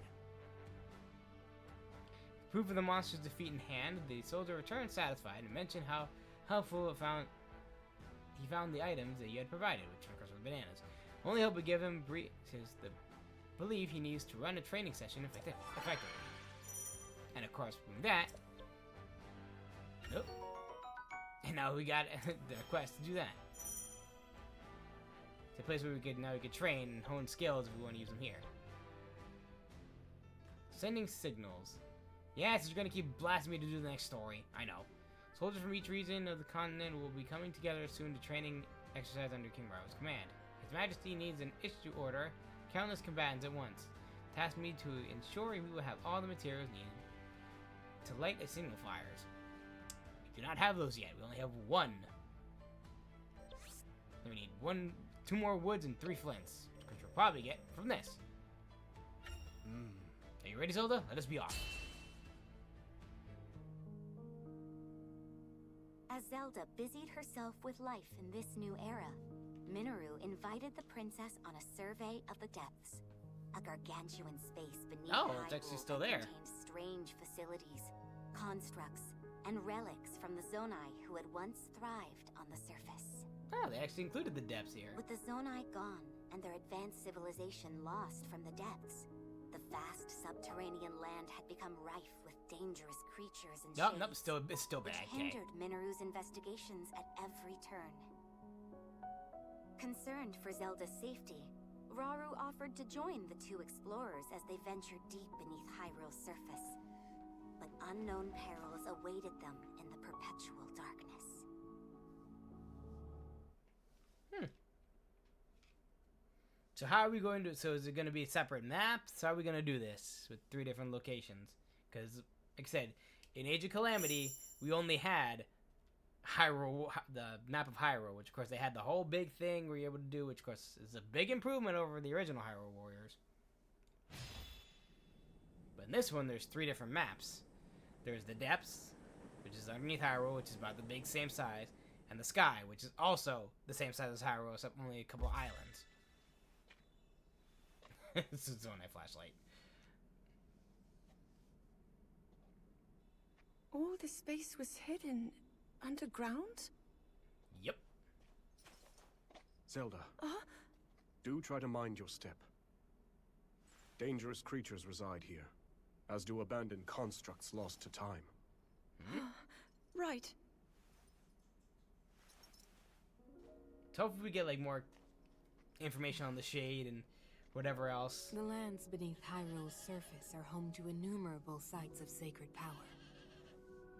Proof of the monster's defeat in hand, the soldier returned satisfied and mentioned how helpful he found the items that you had provided, which of course were bananas. Only hope would give him the belief he needs to run a training session effectively. And of course, from that, nope. And now we got the quest to do that. It's a place where we could train and hone skills if we want to use them here. Sending signals. Yes, you're gonna keep blasting me to do the next story. I know. Soldiers from each region of the continent will be coming together soon to training exercise under King Rauru's command. His Majesty needs an issue order countless combatants at once. Tasked me to ensure we will have all the materials needed to light the signal fires. We do not have those yet. We only have 1. Then we need 2 more woods and 3 flints, which we'll probably get from this. Are you ready, Zelda? Let us be off. As Zelda busied herself with life in this new era, Minoru invited the princess on a survey of the depths. A gargantuan space beneath it's actually still there. Contained strange facilities, constructs, and relics from the Zonai who had once thrived on the surface. Oh, they actually included the depths here. With the Zonai gone and their advanced civilization lost from the depths, the vast subterranean land had become rife with dangerous creatures and shades, it's still bad. which hindered Minoru's investigations at every turn. Concerned for Zelda's safety, Rauru offered to join the 2 explorers as they ventured deep beneath Hyrule's surface. But unknown perils awaited them in the perpetual darkness. So how are we going to... So is it going to be separate maps? How are we going to do this with 3 different locations? Because, like I said, in Age of Calamity, we only had Hyrule, the map of Hyrule, which of course they had the whole big thing we were able to do, which of course is a big improvement over the original Hyrule Warriors. But in this one, there's 3 different maps. There's the Depths, which is underneath Hyrule, which is about the big same size, and the Sky, which is also the same size as Hyrule, except only a couple islands. This is on a flashlight. All this space was hidden underground? Yep. Zelda, do try to mind your step. Dangerous creatures reside here, as do abandoned constructs lost to time. Right. So hopefully we get like more information on the Shade and whatever else. The lands beneath Hyrule's surface are home to innumerable sites of sacred power.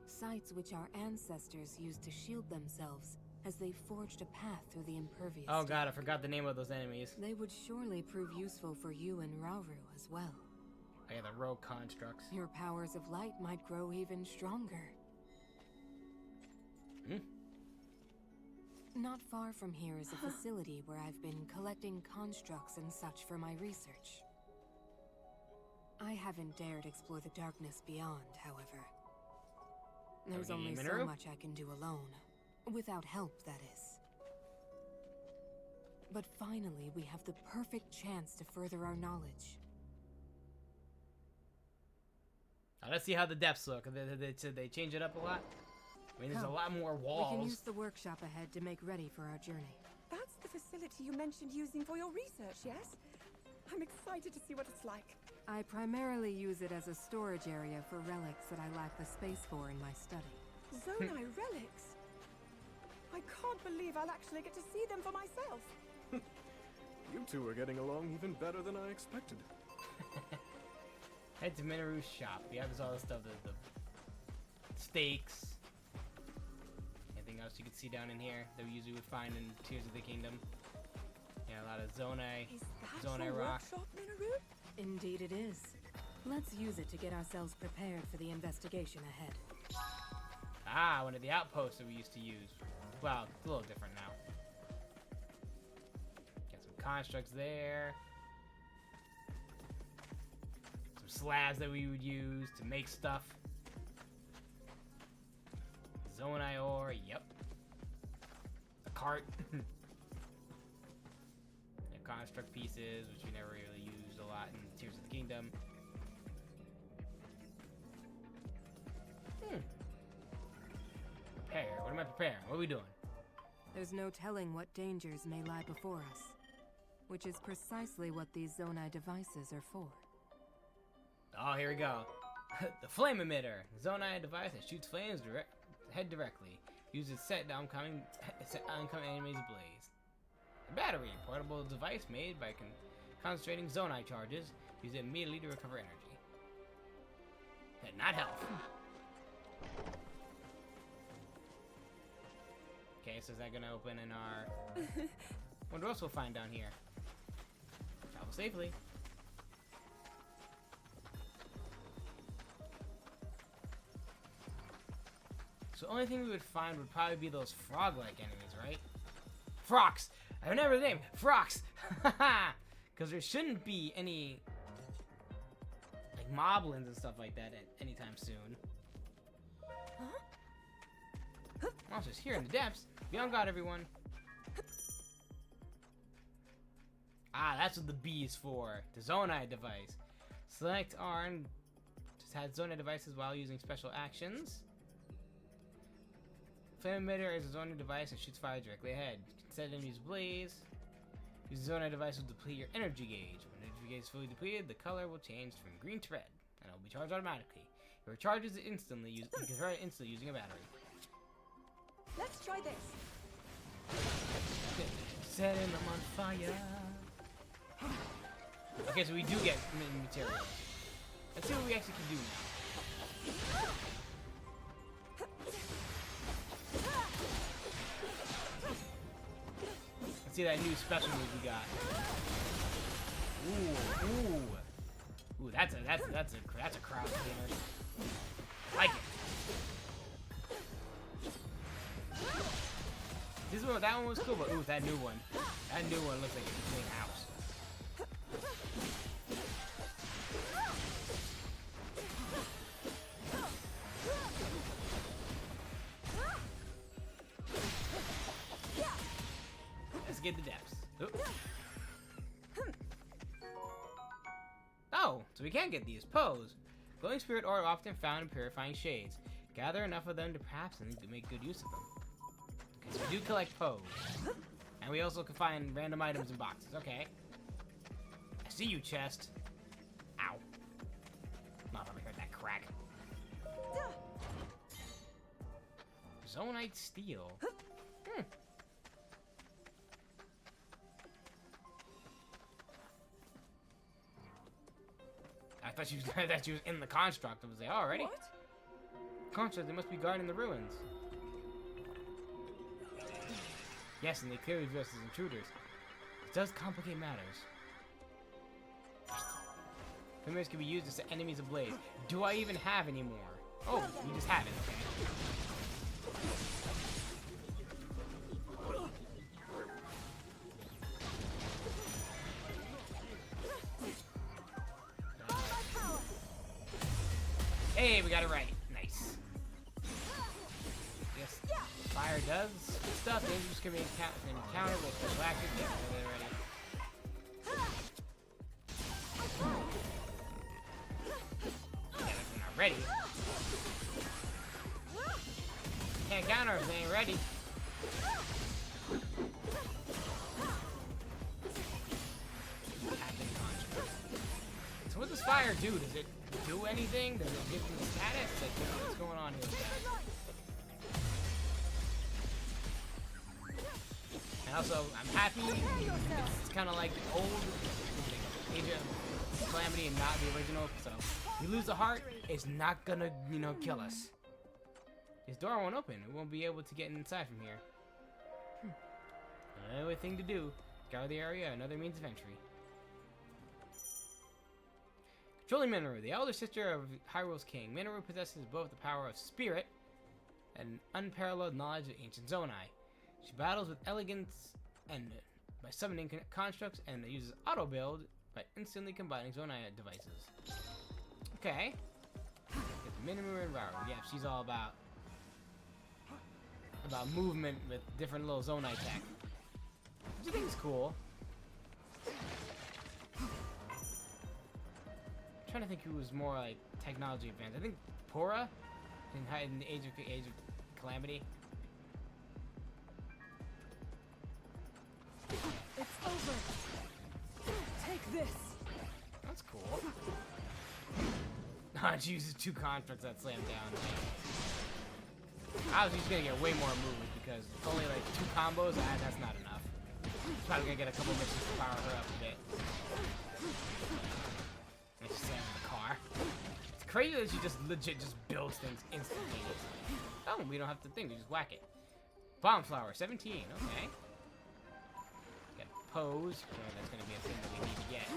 Sites which our ancestors used to shield themselves as they forged a path through the impervious. Oh god, I forgot the name of those enemies. They would surely prove useful for you and Rauru as well. Oh yeah, the rogue constructs. Your powers of light might grow even stronger. Not far from here is a facility where I've been collecting constructs and such for my research. I haven't dared explore the darkness beyond, however. There's only so much I can do alone. Without help, that is. But finally, we have the perfect chance to further our knowledge. Now, let's see how the depths look. They change it up a lot. I mean, there's a lot more walls. We can use the workshop ahead to make ready for our journey. That's the facility you mentioned using for your research, yes? I'm excited to see what it's like. I primarily use it as a storage area for relics that I lack the space for in my study. Zonai relics? I can't believe I'll actually get to see them for myself. You two are getting along even better than I expected. Head to Minaru's shop. Yeah, there's all the stuff, the steaks. Anything else you can see down in here that we usually would find in Tears of the Kingdom? Yeah, a lot of Zonai. Is that Zonai your rock. workshop, Minaru? Indeed it is. Let's use it to get ourselves prepared for the investigation ahead. Ah, one of the outposts that we used to use. Well, it's a little different now. Got some constructs there. Some slabs that we would use to make stuff. Zonai ore, yep. A cart. And construct pieces, which we never really used a lot in Tears of the Kingdom. Prepare. What am I preparing? What are we doing? There's no telling what dangers may lie before us, which is precisely what these Zonai devices are for. Oh, here we go. The flame emitter. Zonai device that shoots flames head directly. Uses set oncoming enemies ablaze. A battery. Portable device made by concentrating Zonai charges. Use it immediately to recover energy. Not health. Okay, so is that gonna open in our... Wonder what else we'll find down here. Travel safely. So the only thing we would find would probably be those frog-like enemies, right? Frogs! I remember the name! Frogs! Because there shouldn't be any... like moblins and stuff like that anytime soon. Monsters here in the depths. Be on guard, everyone. Ah, that's what the B is for. The Zonai device. Select Arn. Just had Zonai devices while using special actions. Flame emitter is a Zonai device that shoots fire directly ahead. You can set enemies ablaze. Use the Zonai device will deplete your energy gauge. When the energy gauge is fully depleted, the color will change from green to red, and it will be charged automatically. It recharges instantly. You can charge it instantly using a battery. Let's try this. Setting them on fire. Okay, so we do get material. Let's see what we actually can do now. Let's see that new special move we got. Ooh, that's a crowd cleaner. Like it. That one was cool, but ooh, that new one. That new one looks like a clean house. Let's get the depths. Ooh. Oh, so we can get these. Pose. Glowing spirit ore often found in purifying shades. Gather enough of them to perhaps make good use of them. So we do collect Pose. And we also can find random items in boxes. Okay. I see you, chest. Ow. Motherfucker heard that crack. Zonite steel. I thought she was in the construct. I was like, alrighty. What? Construct, they must be guarding the ruins. Yes, and they clearly view us as intruders. It does complicate matters. Flames can be used to set enemies ablaze. Do I even have any more? Oh, we just have it, okay. Hey, we got it right. Nice. Yes, fire does Good stuff. Dangerous can be encountered with special actions. Yeah, they're ready. Yeah, they're not ready. Can't counter if they ain't ready. So what does fire do? Does it do anything? Does it give you status? Like, what's going on here with that? And also, I'm happy. It's kind of like the old Age of Calamity and not the original. So, you lose a heart, it's not gonna, you know, kill us. This door won't open. We won't be able to get inside from here. Another thing to do. Scour the area, another means of entry. Controlling Minoru, the elder sister of Hyrule's king. Minoru possesses both the power of spirit and unparalleled knowledge of ancient Zonai. She battles with elegance and by summoning constructs, and uses auto build by instantly combining Zonai devices. Okay. Get Minoru and Rauru. Yeah, she's all about movement with different little Zonai tech. Which I think is cool. I'm trying to think who was more like technology advanced. I think Pora in the Age of Calamity. It's over. Take this. That's cool. It uses 2 constructs that slam down. I was just gonna get way more moves because only like 2 combos. That's not enough. Probably gonna get a couple missions to power her up a bit. And she's slam in the car. It's crazy that she just legit just builds things instantaneously. Oh, we don't have to think. We just whack it. Bomb flower 17. Okay. Get pose. Oh, that's gonna be a thing that we need to get.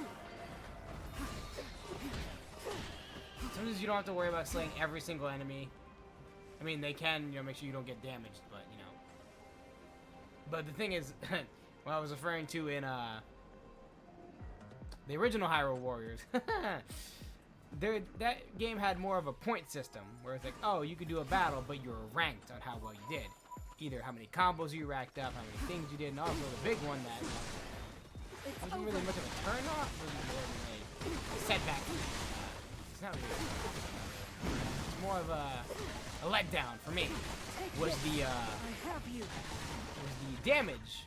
Sometimes you don't have to worry about slaying every single enemy. I mean, they can, you know, make sure you don't get damaged, but, you know. But the thing is, what I was referring to in, the original Hyrule Warriors, that game had more of a point system, where it's like, oh, you could do a battle, but you're ranked on how well you did. Either how many combos you racked up, how many things you did, and also the big one that wasn't really much of a turn-off, it was more of a setback. It's not really. It's more of a letdown for me. Was the damage.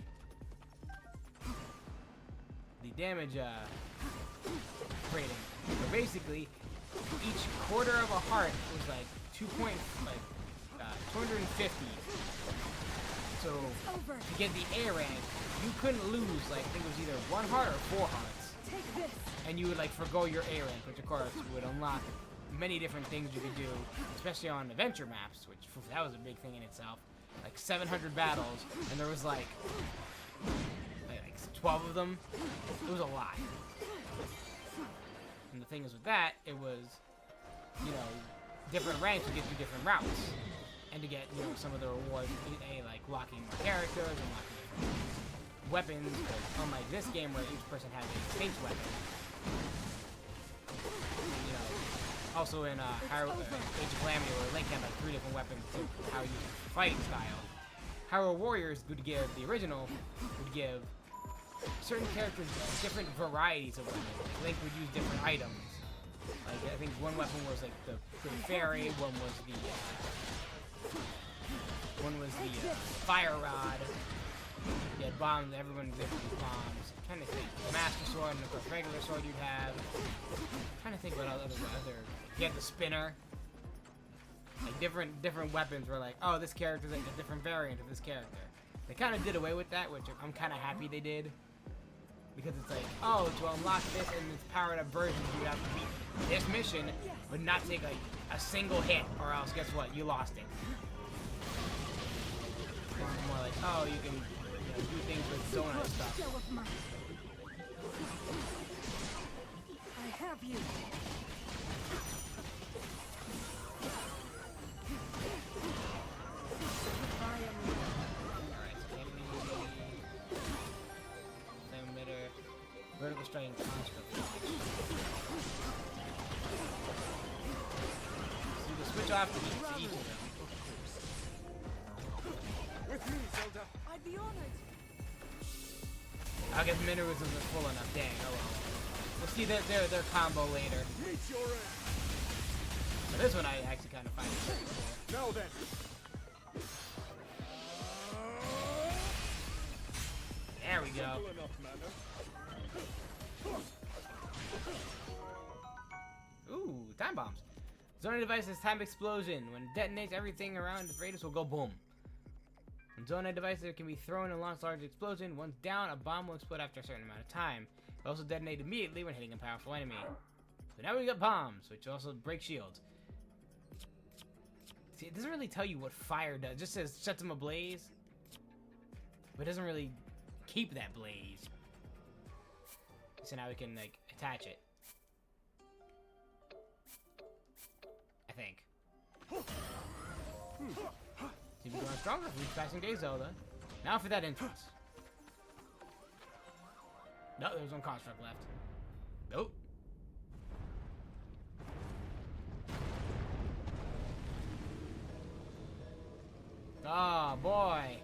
The damage rating. So basically, each quarter of a heart was like 250. So to get the A rank, you couldn't lose like I think it was either 1 heart or 4 hearts. And you would like forgo your A rank, which of course would unlock many different things you could do, especially on adventure maps, which that was a big thing in itself. Like 700 battles, and there was like 12 of them. It was a lot. And the thing is with that, it was, you know, different ranks would get you different routes, and to get, you know, some of the rewards, like locking more characters and locking different weapons. Because unlike this game where each person has a distinct weapon. You know, also in Age of Calamity, where Link had like 3 different weapons to how you fight style. Hyrule Warriors would give, the original would give certain characters different varieties of weapons. Like Link would use different items. Like I think one weapon was like the fairy, one was the fire rod. You had bombs, everyone did these bombs. I'm trying to think. The Master Sword and of course regular sword you'd have. I'm trying to think what other you had the spinner. Like different weapons were like, oh, this character's like a different variant of this character. They kind of did away with that, which I'm kind of happy they did. Because it's like, oh, to unlock this and this powered up version, you have to beat this mission, but not take like a single hit, or else guess what? You lost it. It's more like, oh, you can do things with Zonai stuff. I have you. Vertical strike and construct. So you can switch off to each of them. with me, Zelda. I'd be honored. I guess Minoru's isn't full enough. Dang, oh well. We'll see their combo later. Meet your end. But this one I actually kind of find pretty cool. Now then. There we go. Simple enough, Manner. Ooh, time bombs. Zoning device is time explosion. When it detonates, everything around its radius will go boom. When Zoning devices can be thrown and launch large explosion. Once down, a bomb will explode after a certain amount of time. It will also detonate immediately when hitting a powerful enemy. So now we got bombs, which also break shields. See, it doesn't really tell you what fire does. It just says sets them ablaze. But it doesn't really keep that blaze. So now we can like attach it. I think. Seems to be going stronger for each passing day, Zelda. Now for that entrance. No, there's one construct left. Nope. Oh boy.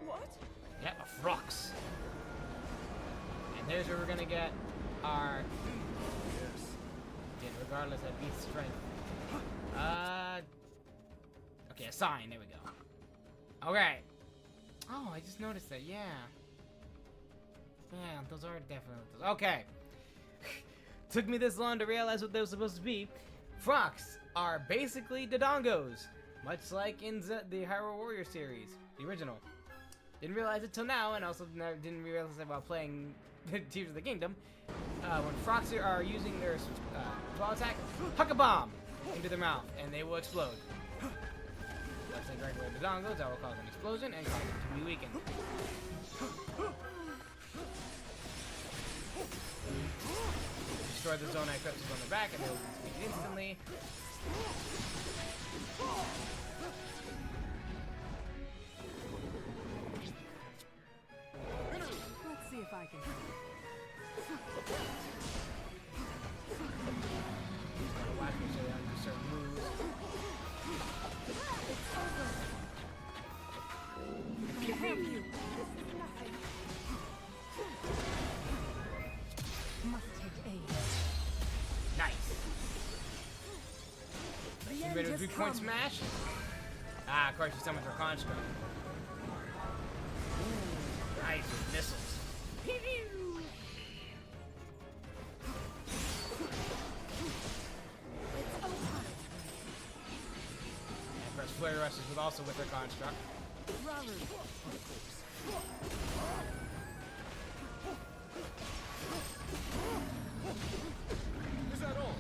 What? Yeah, a Frox. And there's where we're gonna get our regardless of beast strength. Okay, a sign, there we go. Okay. Oh, I just noticed that, yeah. Yeah, those are definitely those. Okay. Took me this long to realize what they were supposed to be. Frox are basically Dodongos, much like in the Hyrule Warrior series, the original. Didn't realize it till now, and also didn't realize it while playing Tears of the Kingdom. When Frogs are using their claw attack, huck a bomb into their mouth, and they will explode. That's like regular Dodongos, that will cause an explosion and cause them to be weakened. Destroy the Zonai crystals on the back, and they'll be defeated instantly. Let's see if I can help. Watch me so they don't do certain moves. I can help you. Must take aid. Nice. You ready to 3-point smash? Ah, of course, you summoned her construct. Ooh, nice with missiles. Pew pew. And press flare rushes with also with her construct. Is that all?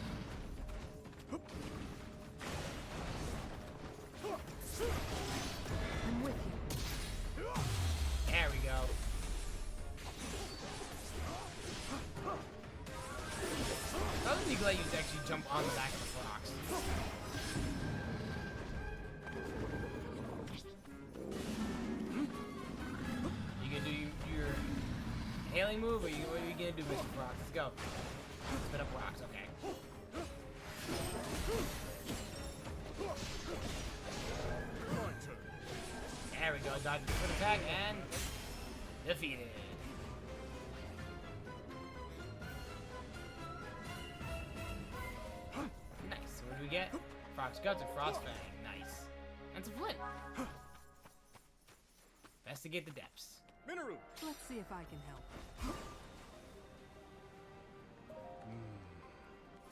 I'm with you. There we go. Doesn't he let you actually jump on the back of the Fox? You gonna do your hailing move, or what are you gonna do, Mr. Fox? Let's go. Spit up rocks, okay. There we go, dodge the foot attack and defeated. Nice. What do we get? Fox Guts and Frostfang. Nice. And some Flint. Investigate the depths. Minoru! Let's see if I can help.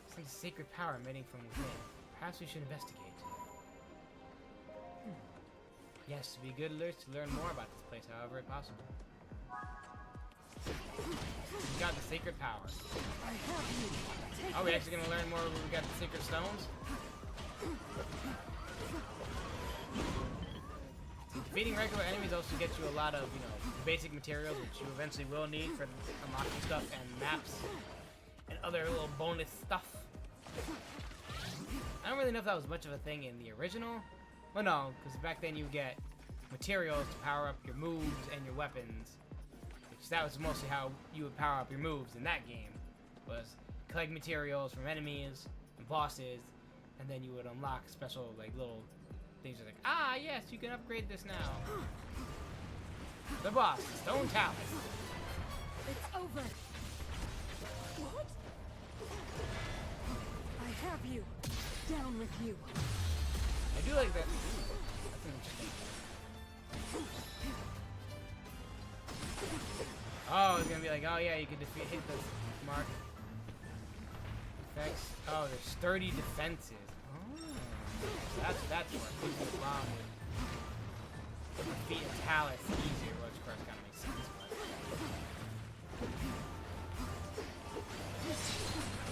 It's like a sacred power emanating from within. Perhaps we should investigate. Yes, be good alerts to learn more about this place, however possible. We got the sacred power. Are we actually gonna learn more when we got the sacred stones? Defeating regular enemies also gets you a lot of, basic materials which you eventually will need for unlocking stuff and maps and other little bonus stuff. I don't really know if that was much of a thing in the original. Well, no, because back then you would get materials to power up your moves and your weapons. Which that was mostly how you would power up your moves in that game. Was collect materials from enemies and boss is, and then you would unlock special like little things like, ah yes, you can upgrade this now. The boss, Stone Talon. It's over. What? I have you. Down with you. I do like that. Ooh, that's interesting. Oh, it's gonna be like, oh yeah, you can hit the mark. Effects. Oh, there's sturdy defenses. Oh, so that's what pushing the bomb would defeat a Talus easier, which of course kind of makes sense.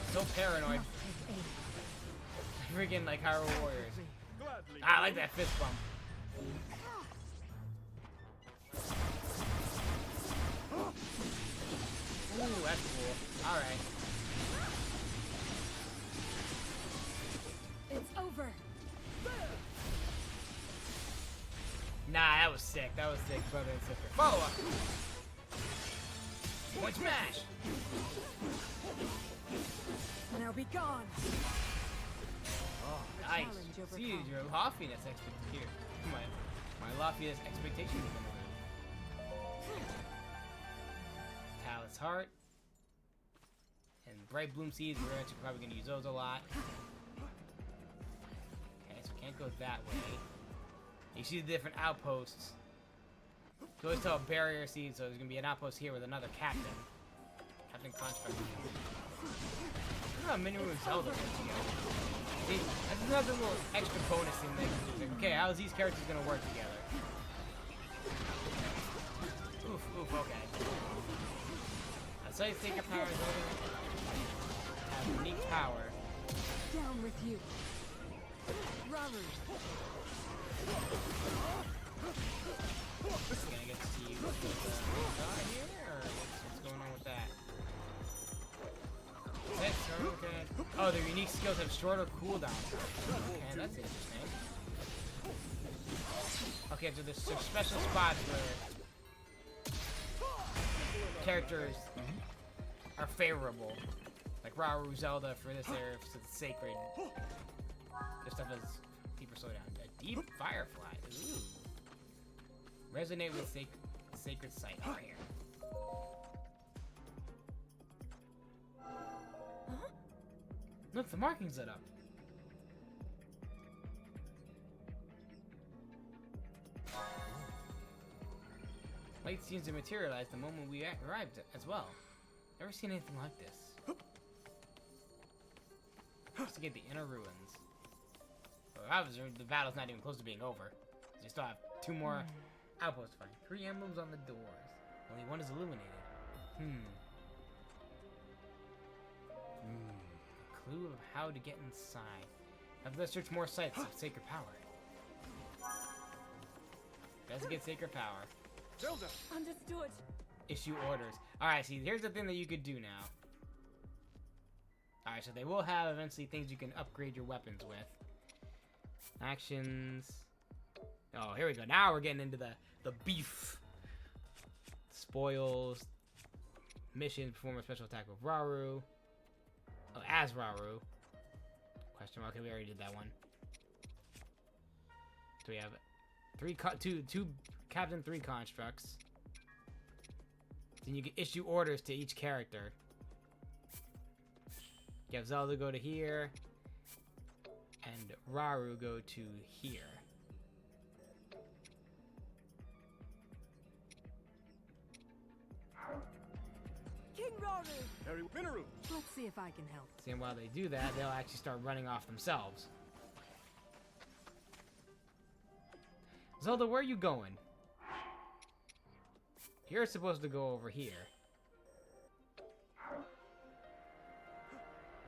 But so paranoid. Freaking like Hyrule Warriors. I like that fist bump. Ooh, that's cool. Alright. It's over. Nah, that was sick. That was sick, brother and sister. Follow up. One smash. Now be gone. Oh, nice. See, your loftiness here. My loftiest expectations have been removed. Talus Heart. And Bright Bloom Seeds, we're actually probably going to use those a lot. Okay, so we can't go that way. You see the different outposts. You always tell a barrier seed, so there's going to be an outpost here with another captain. Captain Construct. Look how Miniru and Zelda work together. See, that's another little extra bonus thing they can do. Okay, how is these characters going to work together? Oof, okay. So you think your power is over. Have unique power. Down with you. Raru. Gonna get to see what's here, or what's going on with that? Okay. Oh, their unique skills have shorter cooldown. Okay, that's interesting. Okay, so there's some special spots where characters are favorable. Like Raru, Zelda for this area, for the sacred. This stuff is deeper slowdown. A deep firefly. Ooh. Resonate with sacred sight. Oh, here. Huh? Look, the markings lit up. Light seems to materialize the moment we arrived as well. Never seen anything like this. Just to get the inner ruins. Well, obviously, the battle's not even close to being over. You still have 2 more outposts to find. 3 emblems on the doors. Only 1 is illuminated. A clue of how to get inside. Have to search more sites of sacred power. Investigate sacred power. Zelda. Understood. Issue orders. Alright, see, here's the thing that you could do now. Alright, so they will have eventually things you can upgrade your weapons with. Actions. Oh, here we go. Now we're getting into the beef. Spoils. Mission. Perform a special attack with Raru. Oh, as Raru. Question mark. Okay, we already did that one. So we have two Captain 3 constructs. Then you can issue orders to each character. You have Zelda go to here, and Raru go to here. King Raru. Harry Minoru. Let's see if I can help. See, and while they do that, they'll actually start running off themselves. Zelda, where are you going? You're supposed to go over here.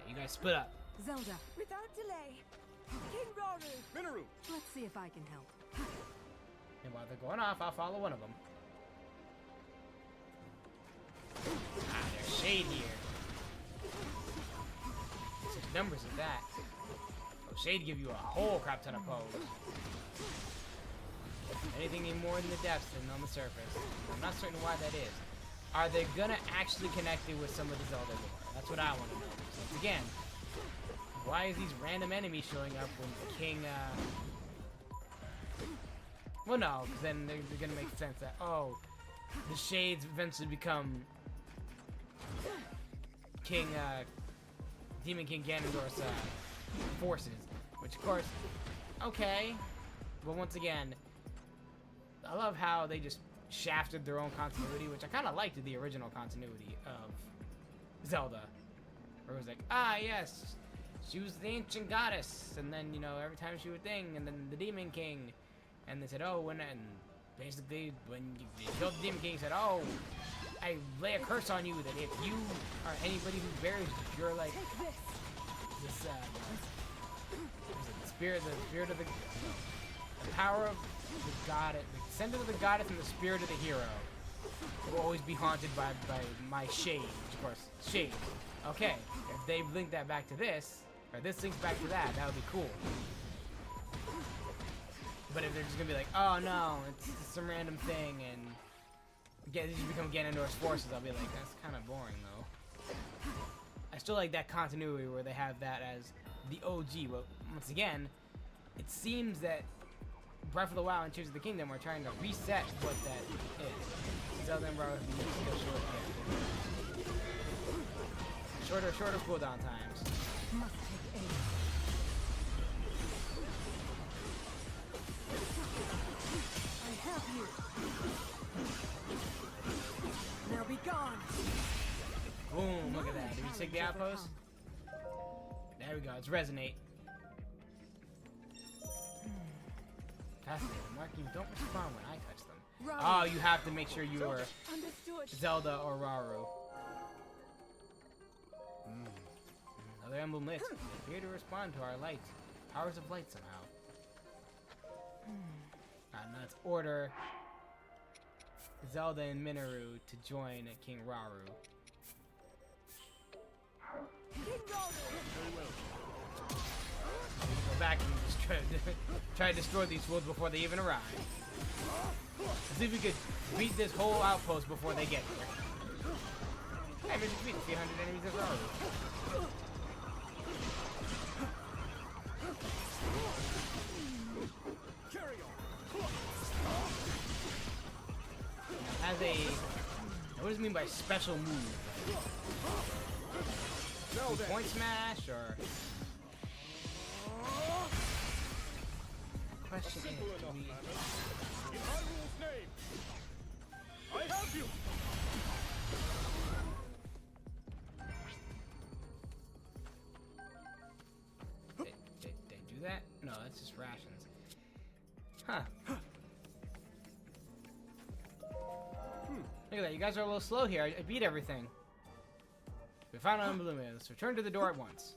You guys split up. Zelda, Without delay. King Raru. Minoru. let's see if I can help. And while they're going off, I'll follow one of them. Ah, there's Shade here. 6 numbers of that. Oh, Shade give you a whole crap ton of pose. Anything more in the depths than on the surface. I'm not certain why that is. Are they gonna actually connect it with some of the Zelda lore? That's what I want to know. So again, why is these random enemies showing up when King, well, no, because then they're gonna make sense that, oh, the Shades eventually become Demon King Ganondorf's, forces. Which, of course, okay. But once again, I love how they just shafted their own continuity, which I kind of liked the original continuity of Zelda. Where it was like, ah, yes, she was the ancient goddess, and then, you know, every time she would thing, and then the Demon King, and they said, oh, and basically, when you killed the Demon King, he said, oh, I lay a curse on you, that if you are anybody who bears, you're like, this, the spirit of the power of the goddess, the descendant of the goddess and the spirit of the hero will always be haunted by my shade, of course, shade. Okay, if they link that back to this, or this links back to that, that would be cool. But if they're just gonna be like, oh no, it's some random thing, and they just become Ganondorf's forces, I'll be like, that's kind of boring though. I still like that continuity where they have that as the OG, but once again, it seems that Breath of the Wild and Tears of the Kingdom are trying to reset what that is. Zelda and Breath of the Wild shorter cooldown times. Must take aim. I have you. Now be gone. Boom, look at that. Did we take the outpost? There we go, it's Resonate. Fascinating. Mark, you don't respond when I touch them. Oh, you have to make sure you are Zelda or Rauru. Another emblem lit. They appear to respond to our light. Powers of light somehow. Alright, now let's order Zelda and Minoru to join King Rauru. Go back and just try to destroy these fools before they even arrive. Let's see if we could beat this whole outpost before they get here. Hey, we just beat 300 enemies of Rauru. Has a, what does it mean by special move? Point smash or? Question is, do we? In Hyrule's name, I have you. They do that? No, that's just rations. Huh. Look at that, you guys are a little slow here. I beat everything. We found an emblem. Let's return to the door at once.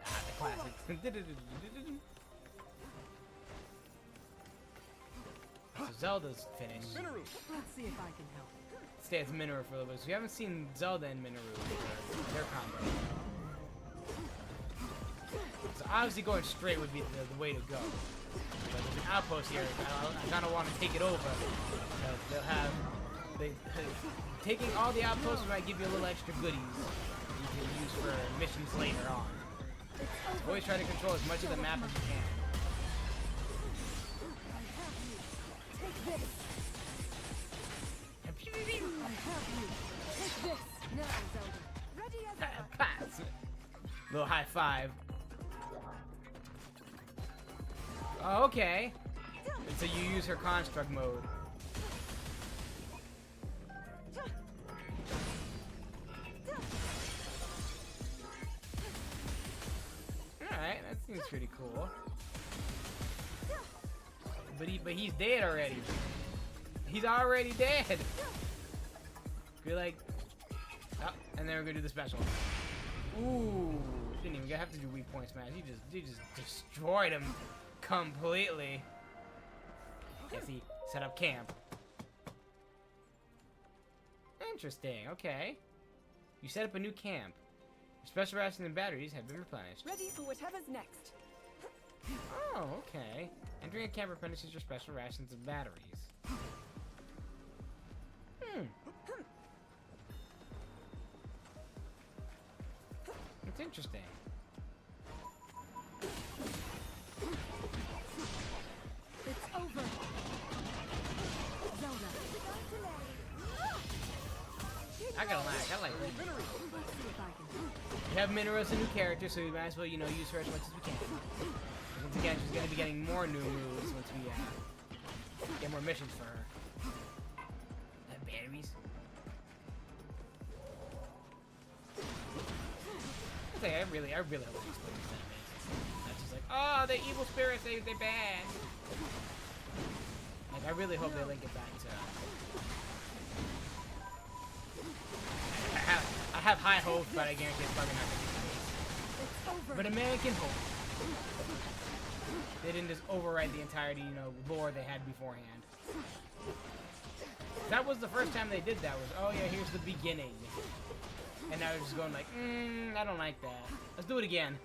Ah, the classic. So Zelda's finished. Let's see if I can help. Stay as Minoru for a little bit. So we haven't seen Zelda and Minoru for their combo. So obviously going straight would be the way to go. But there's an outpost here. I kind of want to take it over. They'll have... taking all the outposts might give you a little extra goodies you can use for missions later on. So always try to control as much of the map as you can. Take this. I have you. Take this. Now, Zelda. Ready as ever. Pass. Little high five. Oh, okay. And so you use her construct mode. Alright, that seems pretty cool. But he's dead already. He's already dead. You're like, oh, and then we're gonna do the special. Ooh, didn't even have to do weak point smash. You just destroyed him completely. Yes, he set up camp. Interesting. Okay, you set up a new camp. Your special rations and batteries have been replenished. Ready for whatever's next. Oh, okay. Entering a camp replenishes your special rations and batteries. It's interesting. It's over. Zelda. I gotta lie, I like Riku. See if I can. We have Minero as a new character, so we might as well, you know, use her as much as we can. Once again, she's gonna be getting more new moves once we get more missions for her. Batteries. Okay, I really hope she's playing this anime. Not just like, oh, they're evil spirits, they're bad. Like, I really hope they link it back to. I have high hopes, but I guarantee it's probably not gonna be the case. But American hope. They didn't just overwrite the entirety, you know, lore they had beforehand. That was the first time they did that, was, oh yeah, here's the beginning. And now they're just going like, I don't like that. Let's do it again.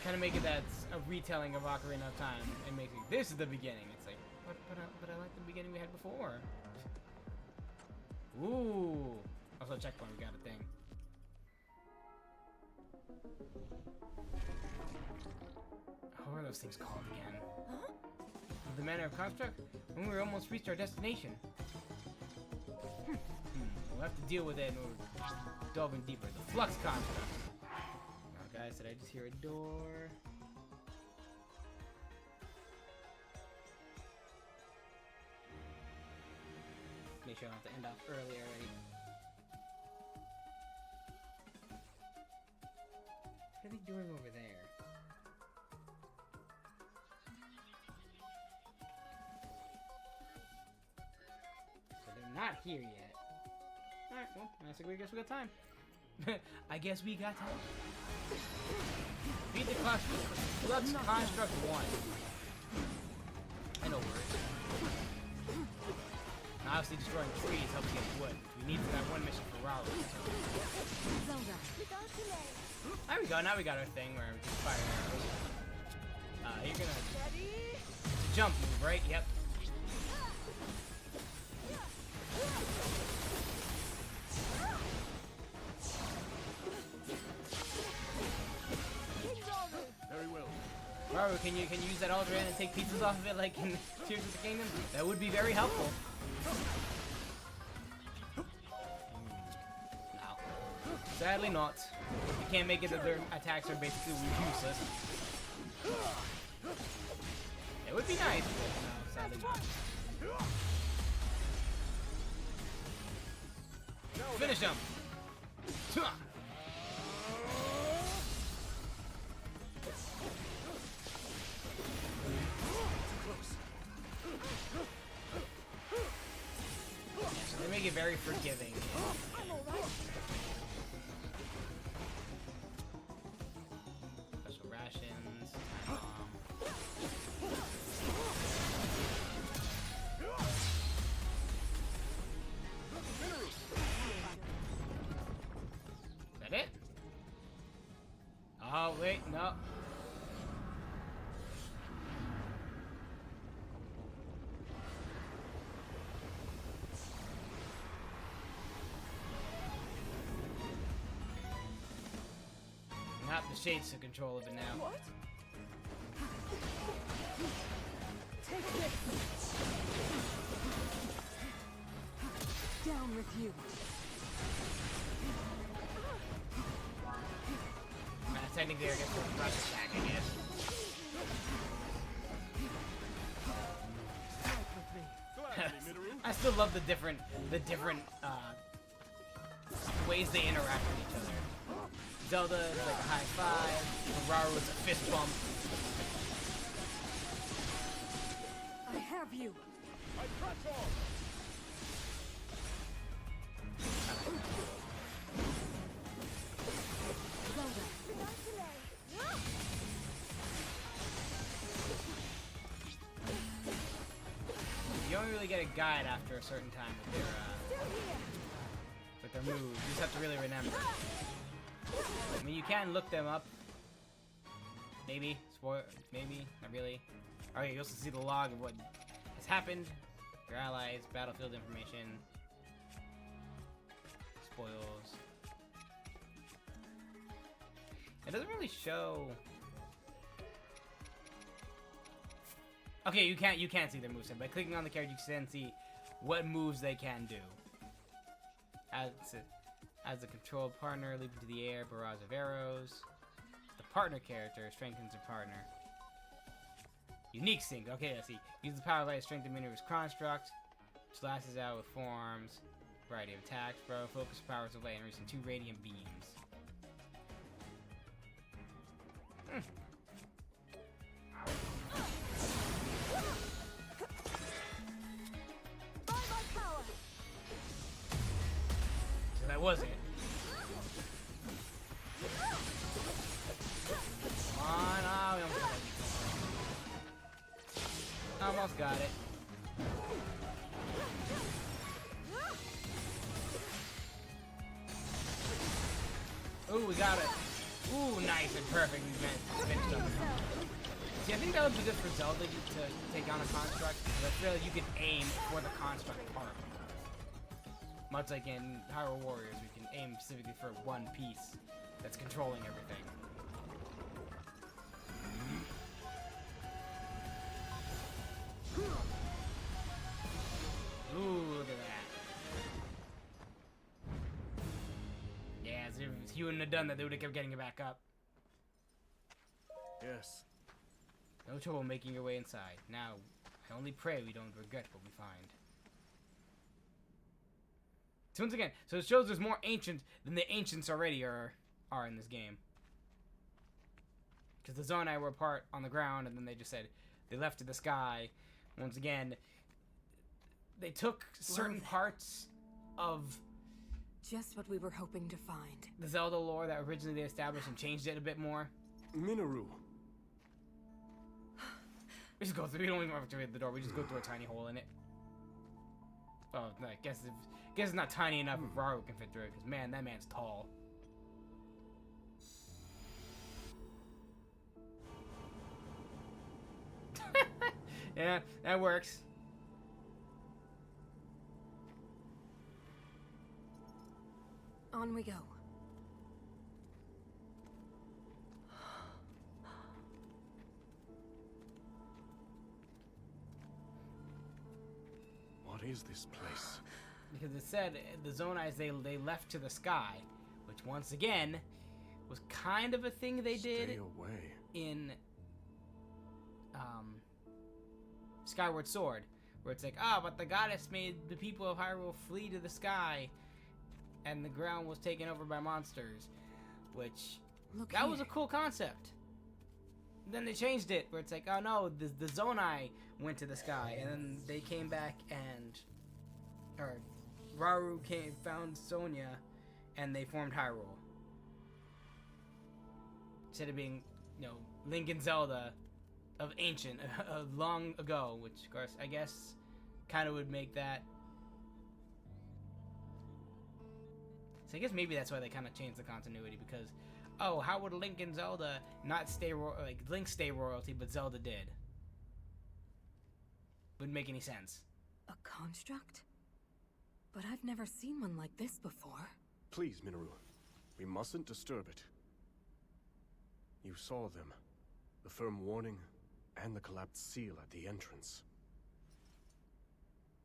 Kind of make it that's a retelling of Ocarina of Time. And make it, this is the beginning. It's like, but I like the beginning we had before. Ooh. Also, checkpoint, we got a thing. What are those things called again? Huh? The Manor of Construct? When we almost reached our destination. We'll have to deal with it and we'll delve in deeper. The Flux Construct. Oh, guys, did I just hear a door? Make sure I don't have to end off early already. What are they doing over there? So they're not here yet. Alright, well, I guess we got time. I guess we got time. Beat the Flux Construct 1. I know words. Now, obviously destroying trees helps get wood. We need that one mission for Rauru. So. There we go, now we got our thing where we can fire arrows. You're gonna jump move, right? Yep. Very well. Rauru, can you use that Aldrin and take pieces off of it like in Tears of the Kingdom? That would be very helpful. No. Sadly not. You can't make it that their attacks are basically useless. It would be nice, but no, sadly not. Finish him! They make it very forgiving. Special rations. Is that it? Oh, wait, no. Not the Shades took control of it now. What? Take this. Down with you. Technically, I guess we'll rush attack, I guess. I still love the different ways they interact with each other. Zelda is like a high five, Rauru is a fist bump. I have you. Zelda. You don't really get a guide after a certain time with their moves. You just have to really remember. I mean, you can look them up, maybe, Spoil, maybe, not really. Alright, you also see the log of what has happened. Your allies, battlefield information, spoils. It doesn't really show. Okay, you can't see their moveset. By clicking on the character, you can see what moves they can do. As a controlled partner, leap into the air, barrage of arrows. The partner character strengthens your partner. Unique sync. Okay, let's see. Use the power of light, strengthen Mineru's construct. Slashes out with forearms. Variety of attacks. Bro, focus powers of light and releasing 2 radiant beams. So that was it. Come on, oh, we almost got it. Ooh, we got it. Ooh, nice and perfect. We finished up. See, I think that would be good for Zelda to take on a construct. But I feel like you can aim for the construct part. Much like in Hyrule Warriors, we can aim specifically for one piece that's controlling everything. Ooh, look at that. Yeah, as if he wouldn't have done that, they would have kept getting it back up. Yes. No trouble making your way inside. Now, I only pray we don't regret what we find. So once again, so it shows there's more ancient than the ancients already are in this game. Because the Zonai were apart on the ground, and then they just said they left to the sky. Once again, they took certain parts of just what we were hoping to find. The Zelda lore that originally they established and changed it a bit more. Minoru. We just go through. We don't even have to read the door. We just go through a tiny hole in it. Oh, I guess it's not tiny enough if Rauru can fit through it. Because man, that man's tall. Yeah, that works. On we go. What is this place? Because it said the Zonais they left to the sky, which once again was kind of a thing they did Stay away. in Skyward Sword, where it's like, but the goddess made the people of Hyrule flee to the sky, and the ground was taken over by monsters, which that was a cool concept. Then they changed it, where it's like, oh no, the Zonai went to the sky, and then they came back and, Rauru found Sonia, and they formed Hyrule. Instead of being, Link and Zelda of ancient, of long ago, which of course I guess kind of would make that. So I guess maybe that's why they kind of changed the continuity, because, how would Link and Zelda not stay Link stay royalty, but Zelda did? Wouldn't make any sense. A construct? But I've never seen one like this before. Please, Minoru. We mustn't disturb it. You saw them. The firm warning and the collapsed seal at the entrance.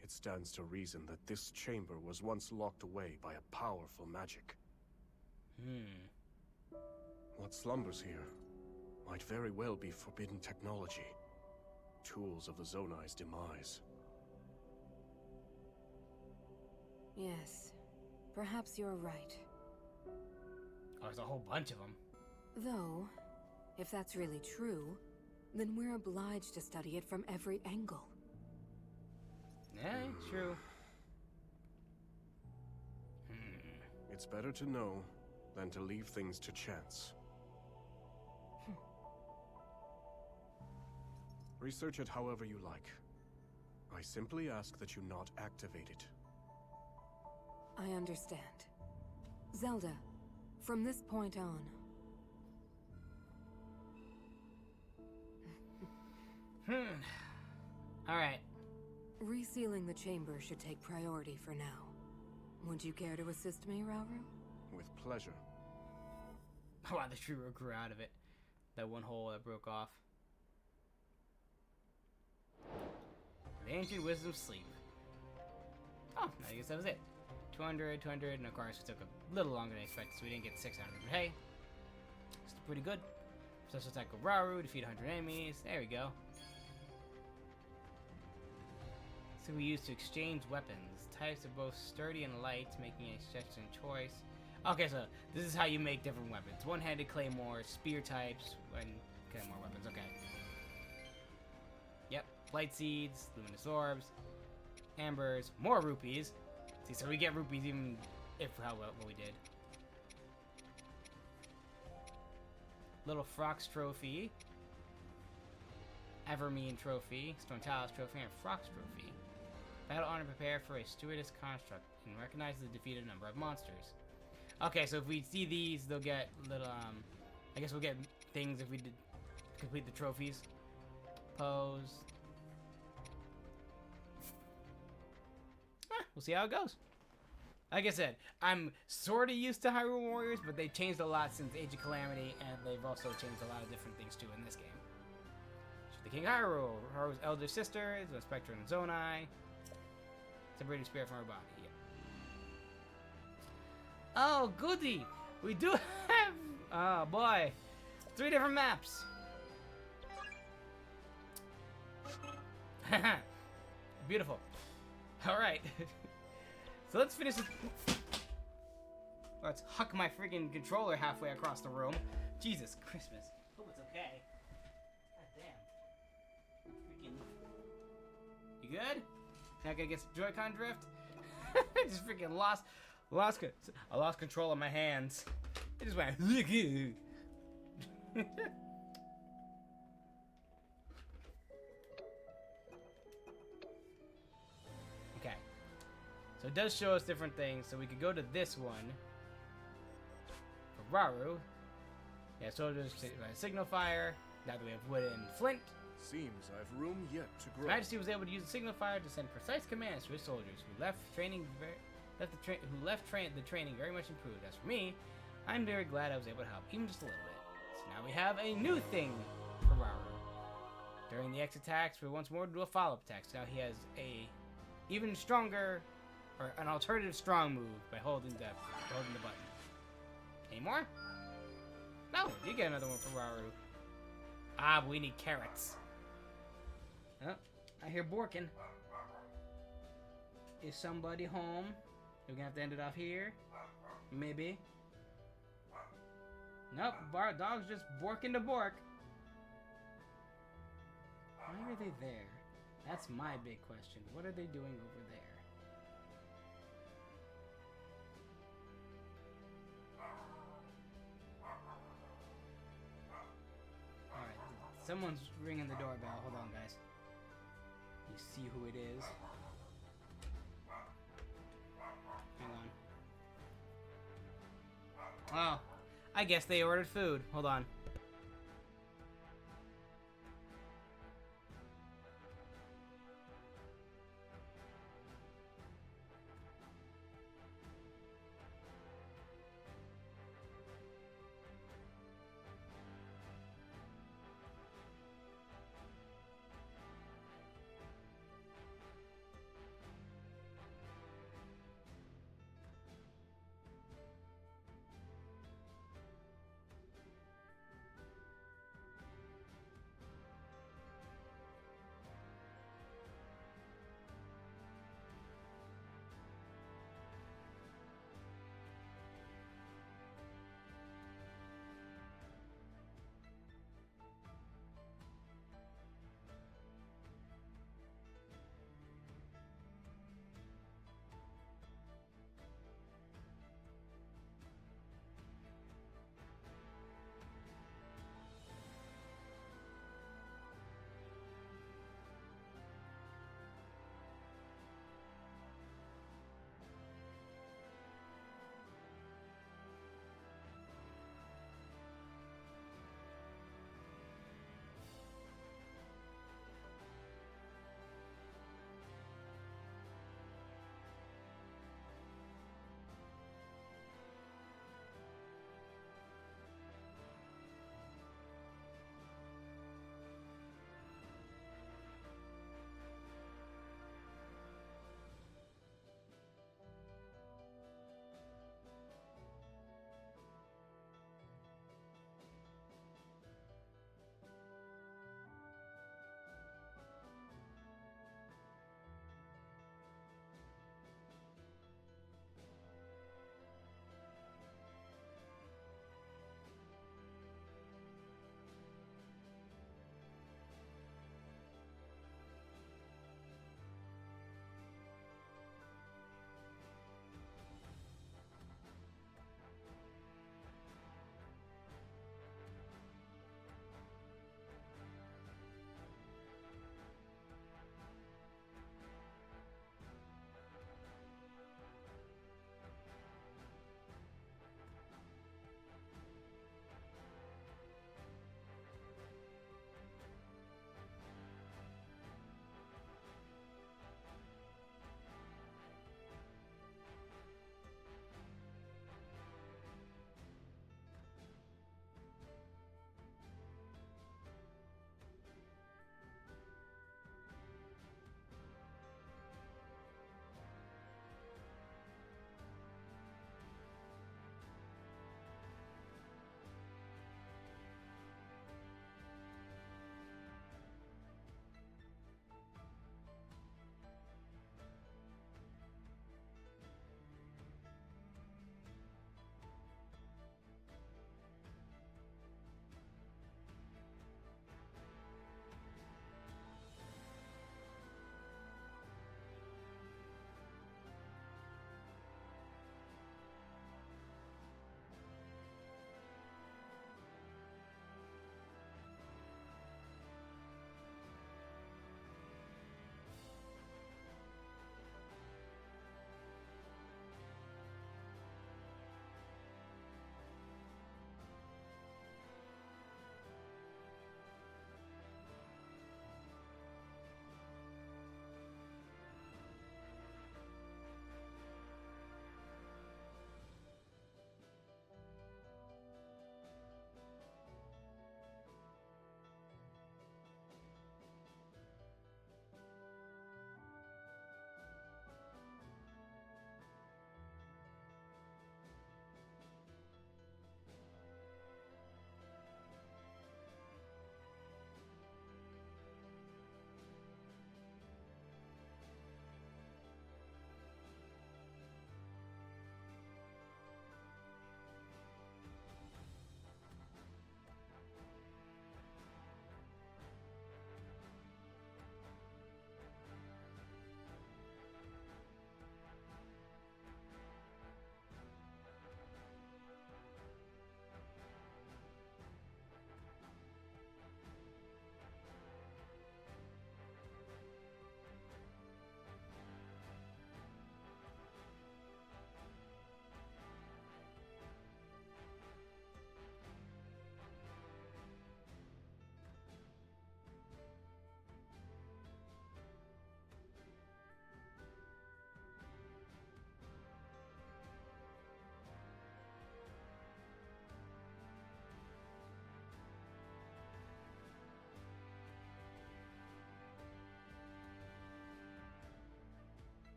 It stands to reason that this chamber was once locked away by a powerful magic. What slumbers here might very well be forbidden technology. Tools of the Zonai's demise. Yes, perhaps you're right. Oh, there's a whole bunch of them. Though, if that's really true, then we're obliged to study it from every angle. Yeah, true. It's better to know than to leave things to chance. Research it however you like. I simply ask that you not activate it. I understand. Zelda, from this point on, Alright. Resealing the chamber should take priority for now. Would you care to assist me, Rauru? With pleasure. Oh, wow, the tree root grew out of it. That one hole that broke off. The Ancient Wisdom Sleep. Oh, I guess that was it. 200, 200, and of course it took a little longer than expected, so we didn't get 600. But hey, it's pretty good. Special attack of Rauru, defeat 100 enemies. There we go. So we use to exchange weapons. Types are both sturdy and light, making a suggestion choice. Okay, so this is how you make different weapons. One-handed claymore, spear types, and okay, more weapons. Okay. Yep, light seeds, luminous orbs, ambers, more rupees. See, so we get rupees even if how well what we did. Little Frox trophy, Evermean trophy, Stormtalis trophy, and Frox trophy. Battle honor, prepare for a stewardess construct and recognize the defeated number of monsters. Okay, so if we see these, they'll get little, I guess we'll get things if we did complete the trophies. Pose. We'll see how it goes. Like I said, I'm sort of used to Hyrule Warriors, but they've changed a lot since Age of Calamity, and they've also changed a lot of different things too in this game. The King Hyrule, Hyrule's elder sister, the Spectre and Zonai. Separating spirit from her body. Yeah. Oh, goody! We do have, oh boy, 3 different maps. Beautiful. All right. So let's finish this. Let's huck my freaking controller halfway across the room. Jesus Christmas. Hope it's okay. God damn. Freaking. You good? Not gonna get some Joy-Con drift? I just freaking I lost control of my hands. It just went. Okay. So it does show us different things. So we could go to this one. For Rauru. Yeah, so there's signal fire. Now that we have wood and flint. Seems I've room yet to grow. Majesty was able to use the signal fire to send precise commands to his soldiers, who left the training very much improved. As for me, I'm very glad I was able to help, even just a little bit. So now we have a new thing for Rauru. During the X attacks, we once more do a follow-up attack. So now he has a even stronger, or an alternative strong move by holding the button. Any more? No, we did get another one for Rauru. Ah, but we need carrots. Oh, I hear Borkin. Is somebody home? We're gonna have to end it off here. Maybe. Nope, dog's just borking to bork. Why are they there? That's my big question. What are they doing over there? Alright, someone's ringing the doorbell. Hold on, guys. You see who it is. Hang on. Oh, I guess they ordered food. Hold on.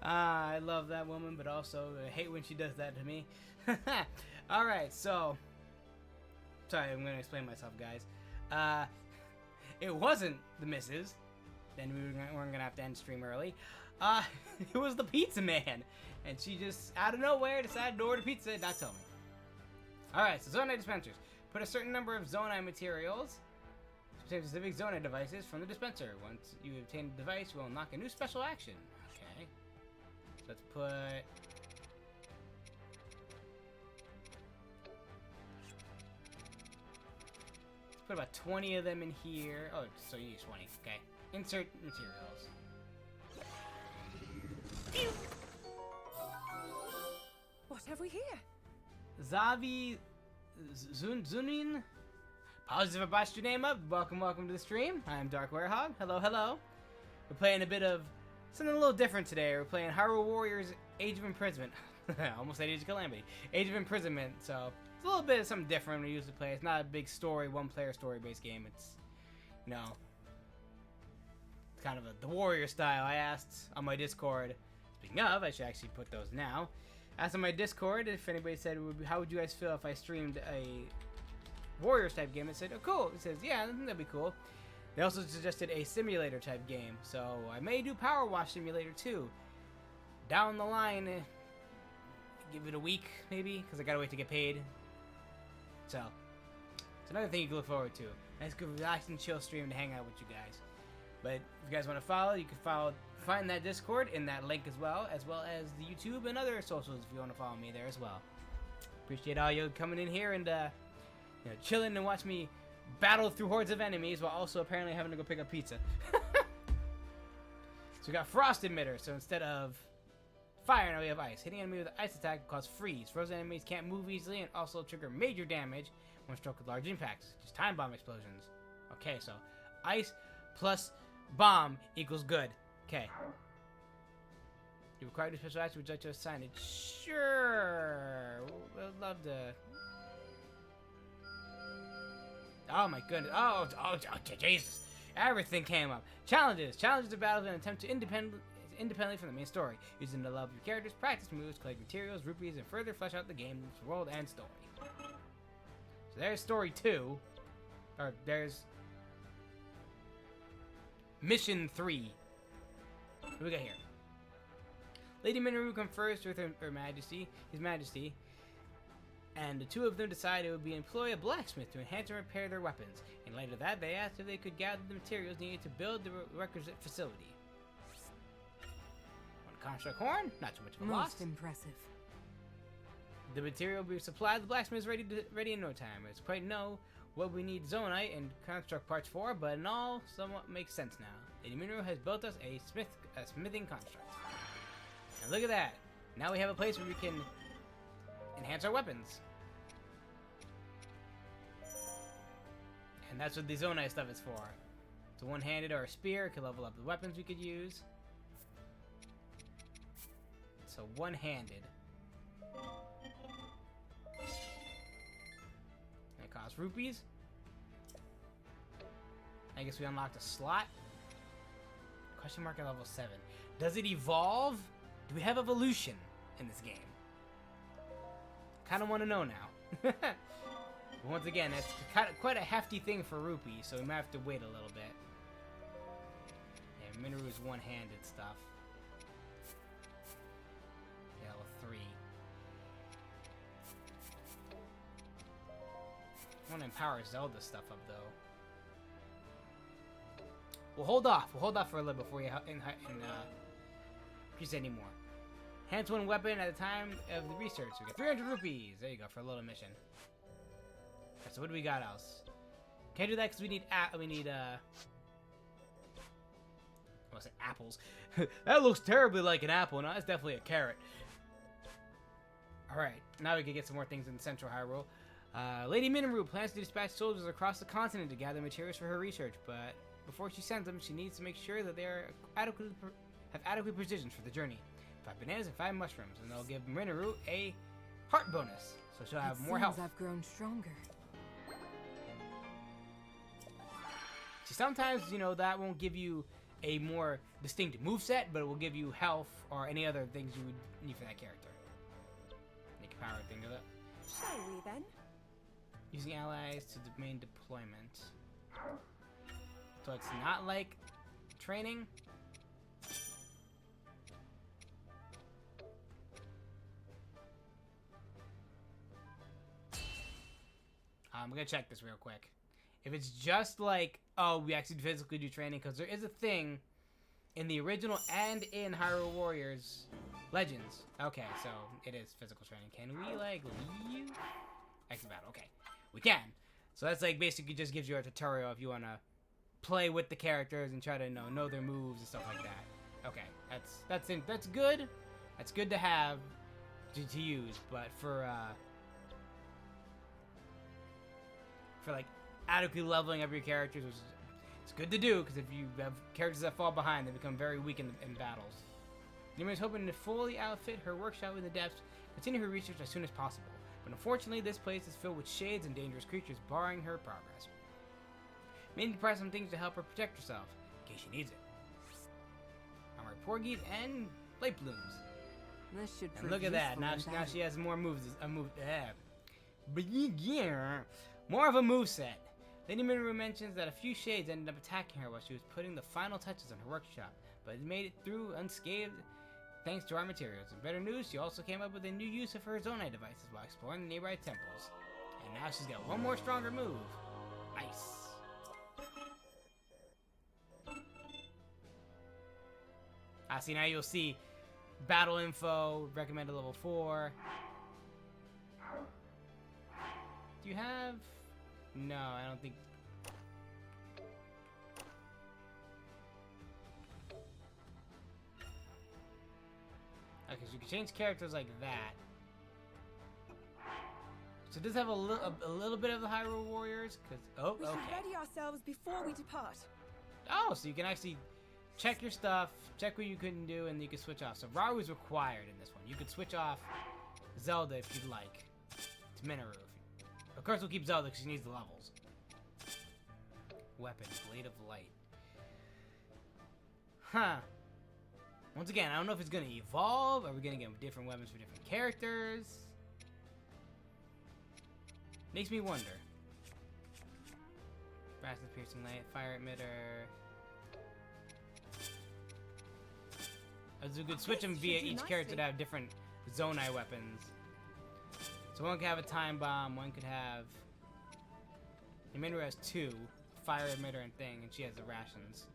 I love that woman, but also I hate when she does that to me. Alright, so... Sorry, I'm going to explain myself, guys. It wasn't the missus. Then we weren't going to have to end stream early. It was the pizza man. And she just, out of nowhere, decided to order pizza and not tell me. Alright, so Zonai dispensers. Put a certain number of Zonai materials, specific Zonai devices, from the dispenser. Once you obtain the device, you will unlock a new special action. Okay. So let's put... Let's put about 20 of them in here. Oh, so you need 20. Okay. Insert materials. What have we here? Zavi Zunin. Apologies if I botched your name up. Welcome to the stream. I am Dark Werehog. Hello. We're playing a bit of something a little different today. We're playing Hyrule Warriors Age of Imprisonment. Almost said Age of Calamity. Age of Imprisonment. So it's a little bit of something different we usually play. It's not a big story, one-player story-based game. It's, you know, it's kind of the Warrior style. I asked on my Discord. Speaking of, I should actually put those now. Asked on my Discord if anybody said, how would you guys feel if I streamed a Warriors type game? It said, oh cool. It says, yeah, I think that'd be cool. They also suggested a simulator type game. So I may do Power Wash Simulator 2. Down the line, give it a week maybe, because I gotta wait to get paid. So, it's another thing you can look forward to. Nice, good, relaxing, chill stream to hang out with you guys. But if you guys want to follow, you can find that Discord in that link as well as the YouTube and other socials if you want to follow me there as well. Appreciate all you coming in here and you know, chilling and watch me battle through hordes of enemies while also apparently having to go pick up pizza. So we got Frost Emitter, so instead of fire now we have ice. Hitting enemy with an ice attack will cause freeze. Frozen enemies can't move easily and also trigger major damage when struck with large impacts, such as time bomb explosions. Okay, so ice plus bomb equals good. Okay. You require a special action, would you like to assign it? Sure. I'd love to. Oh my goodness. Oh, Jesus. Everything came up. Challenges. Challenges of battles and attempt to independently from the main story. Using the love of your characters, practice moves, collect materials, rupees, and further flesh out the game's world and story. So there's story 2. Or there's mission 3. What do we got here? Lady Minoru confers with His Majesty, and the two of them decide it would be employ a blacksmith to enhance and repair their weapons. In light of that, they asked if they could gather the materials needed to build the requisite facility. Want a construct horn? Not too much of a loss. Most impressive. The material will be supplied. The blacksmith is ready in no time. It's quite know what we need Zonite and construct parts for, but in all, somewhat makes sense now. Lady Minoru has built us a smithing construct. And look at that. Now we have a place where we can enhance our weapons. And that's what the Zonai stuff is for. It's a one-handed or a spear. It could level up the weapons we could use. So one-handed. That costs rupees. I guess we unlocked a slot. Question mark at level 7. Does it evolve? Do we have evolution in this game? Kind of want to know now. But once again, that's quite a hefty thing for rupees, so we might have to wait a little bit. Yeah, Minoru's one-handed stuff. Yeah, level 3. I want to empower Zelda stuff up, though. We'll hold off. We'll hold off for a little before we increase any more. Hands one weapon at a time of the research. We get 300 rupees. There you go for a little mission. Okay, so what do we got else? Can't do that because we need I said apples. That looks terribly like an apple. No, that's definitely a carrot. All right, now we can get some more things in Central Hyrule. Lady Minoru plans to dispatch soldiers across the continent to gather materials for her research, but before she sends them, she needs to make sure that they are have adequate provisions for the journey. 5 bananas and 5 mushrooms, and they'll give Minoru a heart bonus, so she'll have more health. I've grown stronger. See, sometimes, you know, that won't give you a more distinct moveset, but it will give you health or any other things you would need for that character. Make a power thing of it. Shall we then? Using allies to the main deployment. So it's not like training. I'm gonna check this real quick. If it's just like, oh, we actually physically do training, because there is a thing in the original and in Hyrule Warriors Legends. Okay, so it is physical training. Can we, like, leave? Exit battle. Okay, we can. So that's, like, basically just gives you a tutorial if you want to play with the characters and try to know their moves and stuff like that. Okay, that's good. That's good to have to use, but for like adequately leveling up your characters, which is, it's good to do, because if you have characters that fall behind, they become very weak in battles. Nima is hoping to fully outfit her workshop in the depths, continue her research as soon as possible, but unfortunately this place is filled with shades and dangerous creatures, barring her progress. Maybe prepare some things to help her protect herself, in case she needs it. Alright, Porgies and light blooms. This should And look at that, now she has more moves. More of a moveset. Lady Mineru mentions that a few shades ended up attacking her while she was putting the final touches on her workshop, but made it through unscathed thanks to our materials. And better news, she also came up with a new use of her Zonai devices while exploring the nearby temples. And now she's got one more stronger move. Nice. See, now you'll see battle info, recommended level 4. Do you have... No, I don't think... Okay, so you can change characters like that. So it does have a little bit of the Hyrule Warriors, because... Oh, We okay. should ready ourselves before we depart. Oh, so you can actually check your stuff, check what you couldn't do, and you can switch off. So Rauru is required in this one. You could switch off Zelda if you'd like. It's Mineru. Of course, we'll keep Zelda because she needs the levels. Weapon, Blade of Light. Huh. Once again, I don't know if it's going to evolve. Are we going to get different weapons for different characters? Makes me wonder. Fastest piercing light, fire emitter. As we could switch them via each character to have different Zonai weapons. So one could have a time bomb, one could have... Mineru has 2, fire emitter and thing, and she has the rations.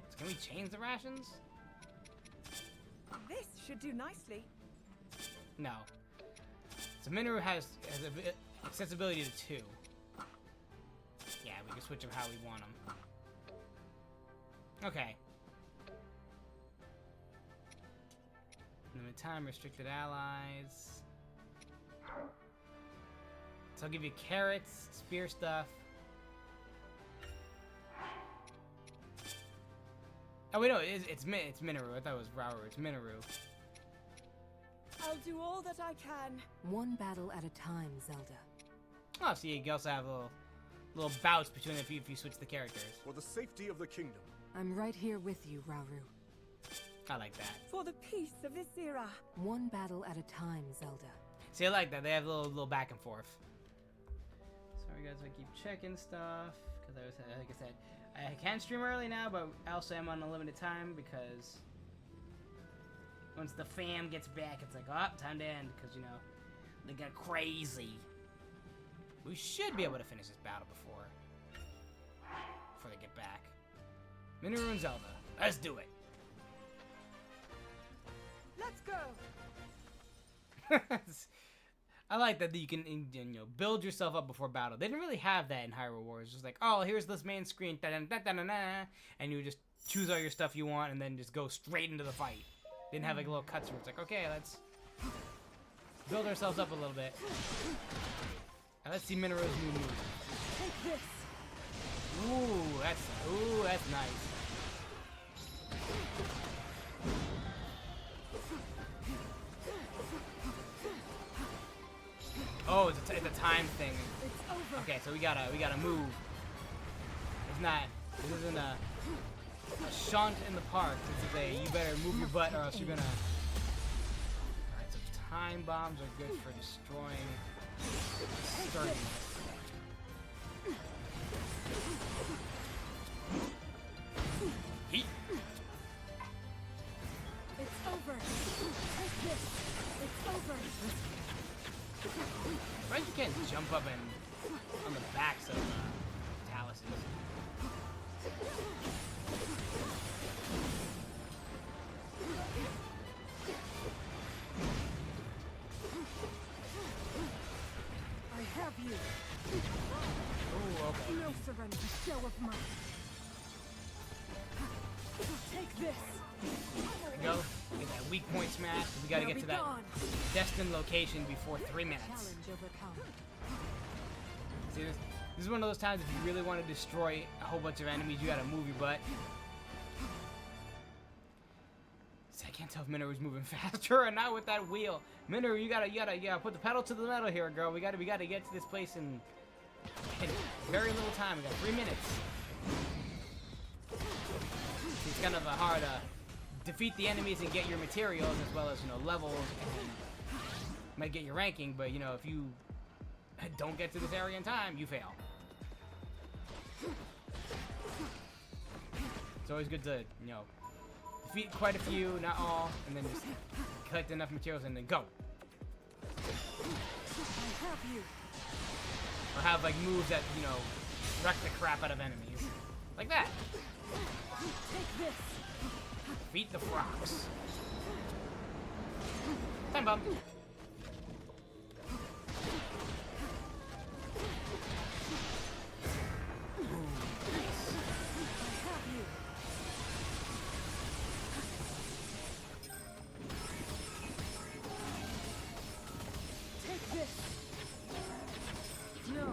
So can we change the rations? This should do nicely. No. So Mineru has accessibility to 2. Yeah, we can switch them how we want them. Okay. Limit time, restricted allies. So I'll give you carrots, spear stuff. Oh wait, no, it's Mineru. I thought it was Rauru. It's Mineru. I'll do all that I can. One battle at a time, Zelda. Oh, so you can also have little bouts between if you switch the characters. For the safety of the kingdom. I'm right here with you, Rauru. I like that. For the peace of this era. One battle at a time, Zelda. See, I like that. They have a little back and forth. Sorry guys, I keep checking stuff because like I said, I can stream early now, but also I'm on a limited time because once the fam gets back, it's like, oh, time to end because they get crazy. We should be able to finish this battle before they get back. Mineru and Zelda, let's do it. Let's go. I like that you can build yourself up before battle. They didn't really have that in Hyrule Warriors. It's just like, oh, here's this main screen, and you just choose all your stuff you want and then just go straight into the fight. Didn't have like a little cutscene. It's like, okay, let's build ourselves up a little bit. And let's see Mineru's new move. Take this. Ooh, that's nice. Oh, it's a time thing. It's over. Okay, so we gotta move. This isn't a a shunt in the park. This is a you better move your butt or else you're gonna. Alright, so time bombs are good for destroying sturdiness. Heat. It's over. Take this. It's over. Right, you can't jump up and on the backs of Taluses. I have you. Oh, okay. No surrender. Show of might. Take this. There we go. Get that weak point smash. We gotta get to that destined location before 3 minutes. Challenge overcome. See this? This is one of those times if you really want to destroy a whole bunch of enemies, you gotta move your butt. See, I can't tell if Minoru's moving faster or not with that wheel. Minoru, you gotta put the pedal to the metal here, girl. We gotta get to this place in very little time. We got 3 minutes. It's kind of a hard defeat the enemies and get your materials as well as levels and might get your ranking, but if you don't get to this area in time, you fail. It's always good to defeat quite a few, not all, and then just collect enough materials and then go. I have you. Or have like moves that wreck the crap out of enemies, like that. Take this. Beat the frogs. Time bomb. Take this. No.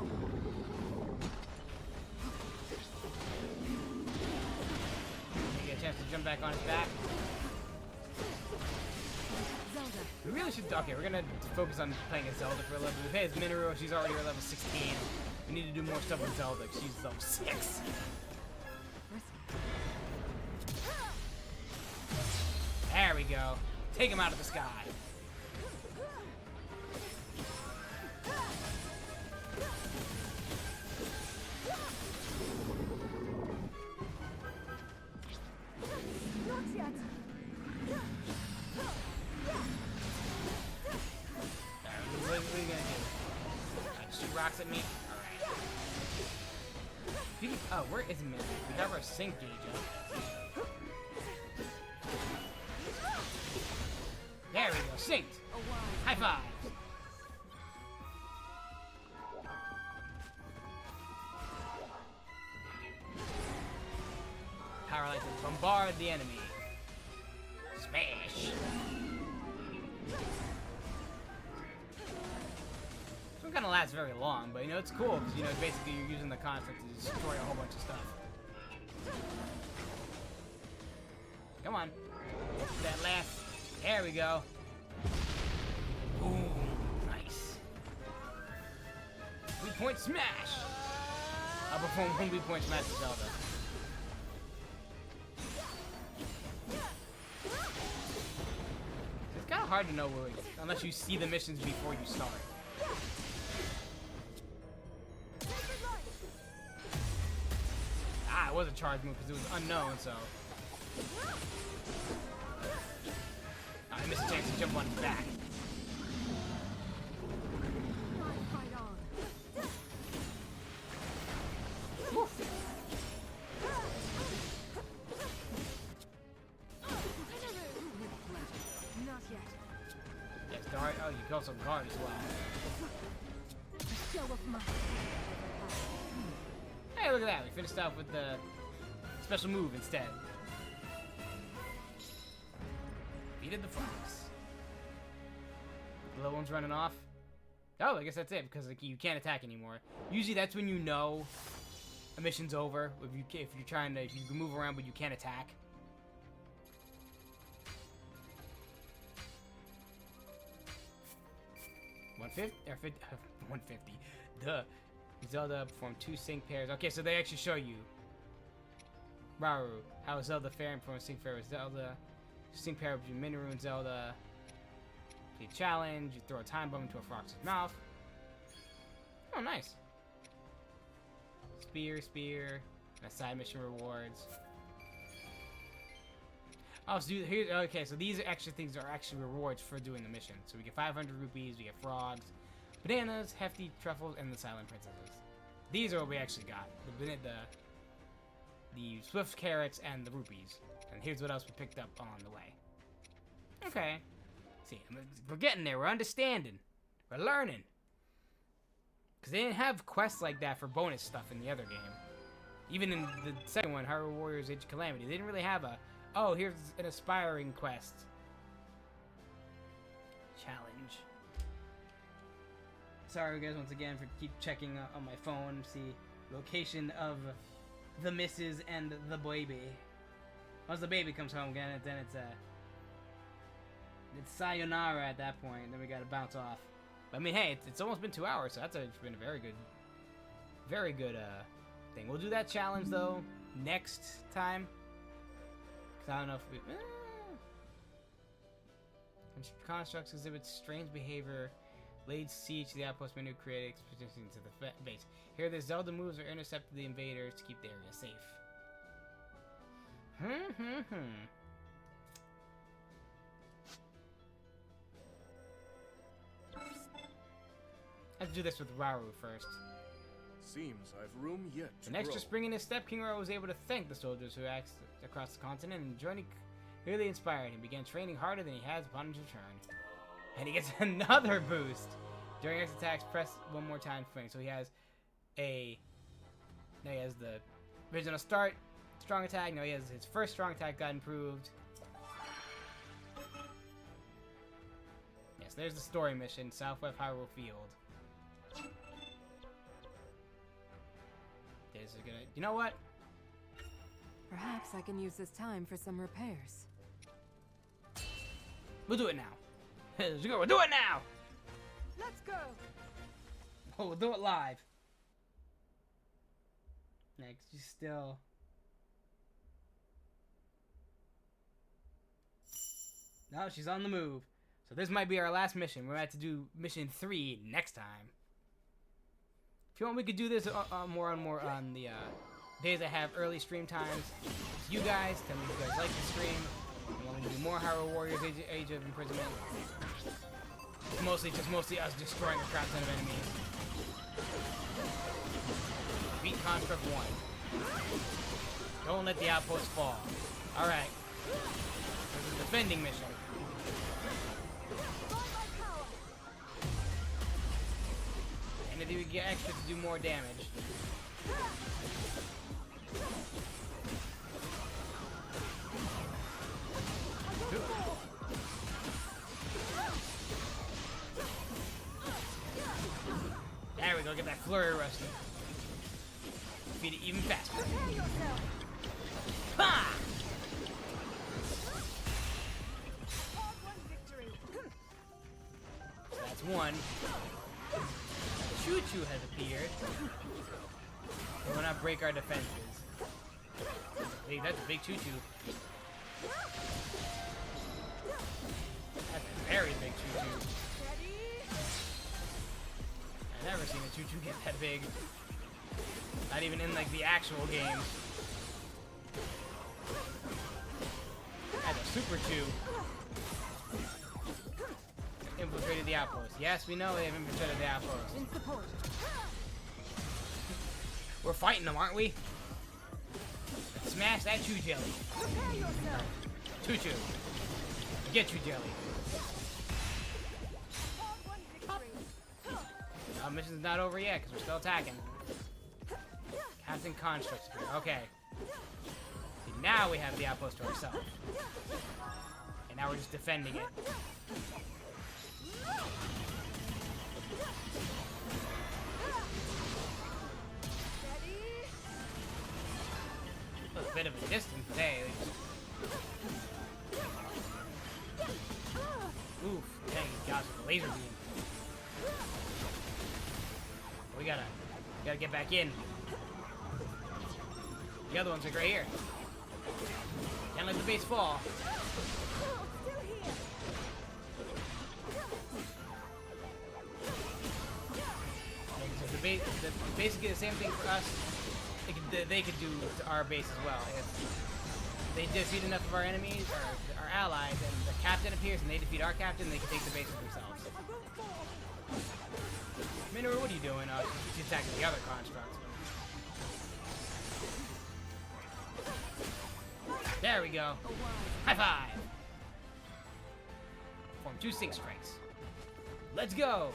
You get a chance to jump back on his back. Zelda. We really should. Okay, we're gonna focus on playing as Zelda for a little bit. Hey, it's Minoru. She's already level 16. We need to do more stuff with Zelda. She's level 6. There we go. Take him out of the sky. Not yet. What are you gonna do? Shoot rocks at me? Alright. Oh, where is Minoru? We got our sync gauge up. There we go, synced. High five. Power light to bombard the enemy. Smash. This one kind of lasts very long, but it's cool because basically you're using the concept to destroy a whole bunch of stuff. Come on. That last. There we go. Boom. Nice. Weak point smash. I'll perform one weak point smash to Zelda. It's kind of hard to know where unless you see the missions before you start. Ah, it was a charge move because it was unknown, so. I missed a chance to jump on his back. Fight on. Not yet. Yes, guard. Oh, you can also guard as well. A show of might. Hey, look at that. We finished off with the special move instead. Defeated the frogs. The little one's running off. Oh, I guess that's it because you can't attack anymore. Usually that's when you know a mission's over. If you can move around but you can't attack. $150 or 150. Duh. Zelda performed 2 sync pairs. Okay, so they actually show you Rauru. How is Zelda faring from a sync pair with Zelda? Sync pair between Minoru and Zelda. Complete challenge. You throw a time bomb into a fox's mouth. Oh, nice. Spear, and a side mission rewards. Oh, so here's, okay, so these extra things are actually rewards for doing the mission. So we get 500 rupees, we get frogs, bananas, hefty truffles, and the silent princesses. These are what we actually got. The swift carrots and the rupees. And here's what else we picked up on the way. Okay. See, we're getting there. We're understanding. We're learning. Because they didn't have quests like that for bonus stuff in the other game. Even in the second one, Hyrule Warriors Age of Calamity, they didn't really have a, oh, here's an aspiring quest. Challenge. Sorry, guys, once again, for keep checking on my phone, see location of the missus and the baby. Once the baby comes home again, then it's sayonara at that point. Then we gotta bounce off. But, I mean, hey, it's almost been 2 hours, so that's been a very good thing. We'll do that challenge though next time. Cause I don't know if we. Constructs exhibit strange behavior. Laid siege to the outpost menu, created expeditions to the base. Here, the Zelda moves are intercepted the invaders to keep the area safe. Let's do this with Rauru first. Seems I've room yet to An extra grow. spring in his step, King Rauru was able to thank the soldiers who acted across the continent, and joining really inspired him. Began training harder than he has upon his return. And he gets another boost. During X attacks, press one more time to swing. So he has now he has the original start strong attack. Now he has his first strong attack got improved. Yes, there's the story mission, Southwest Hyrule Field. This is gonna, you know what? Perhaps I can use this time for some repairs. We'll do it now. We'll do it now! Let's go! Oh, we'll do it live. Next, you still... No, she's on the move. So this might be our last mission. We're about to do mission 3 next time. If you want, we could do this more and more on the days I have early stream times. It's you guys, tell me if you guys like the stream. You want me to do more Hyrule Warriors Age of Imprisonment. It's mostly us destroying a crap ton of enemies. Beat Construct 1. Don't let the outpost fall. Alright. This is a defending mission. And if you get extra to do more damage. There we go, get that flurry rusty. Beat it even faster. Ha! That's one. Choo Choo has appeared. They will not break our defenses. That's a big Choo Choo. That's a very big Choo Choo. I've never seen a Choo Choo get that big. Not even in like the actual game. That's a Super Choo. Infiltrated the outpost. Yes, we know they have infiltrated the outpost. In support. We're fighting them, aren't we? Let's smash that Choo Jelly. Prepare yourself. Choo Choo. Get Choo Jelly. Mission's not over yet because we're still attacking. Captain Constructs here. Okay. See, now we have the outpost to ourselves. And now we're just defending it. A bit of a distance today. Oof, dang, he got the laser beam. We gotta get back in. The other one's like right here. Can't let the base fall. Still here. So basically the same thing for us. They could do to our base as well. If they defeat enough of our enemies, or our allies, and the captain appears and they defeat our captain, they can take the base for themselves. Minoru, what are you doing? She's attacking the other constructs. There we go. High five! Form 2 sync strikes. Let's go!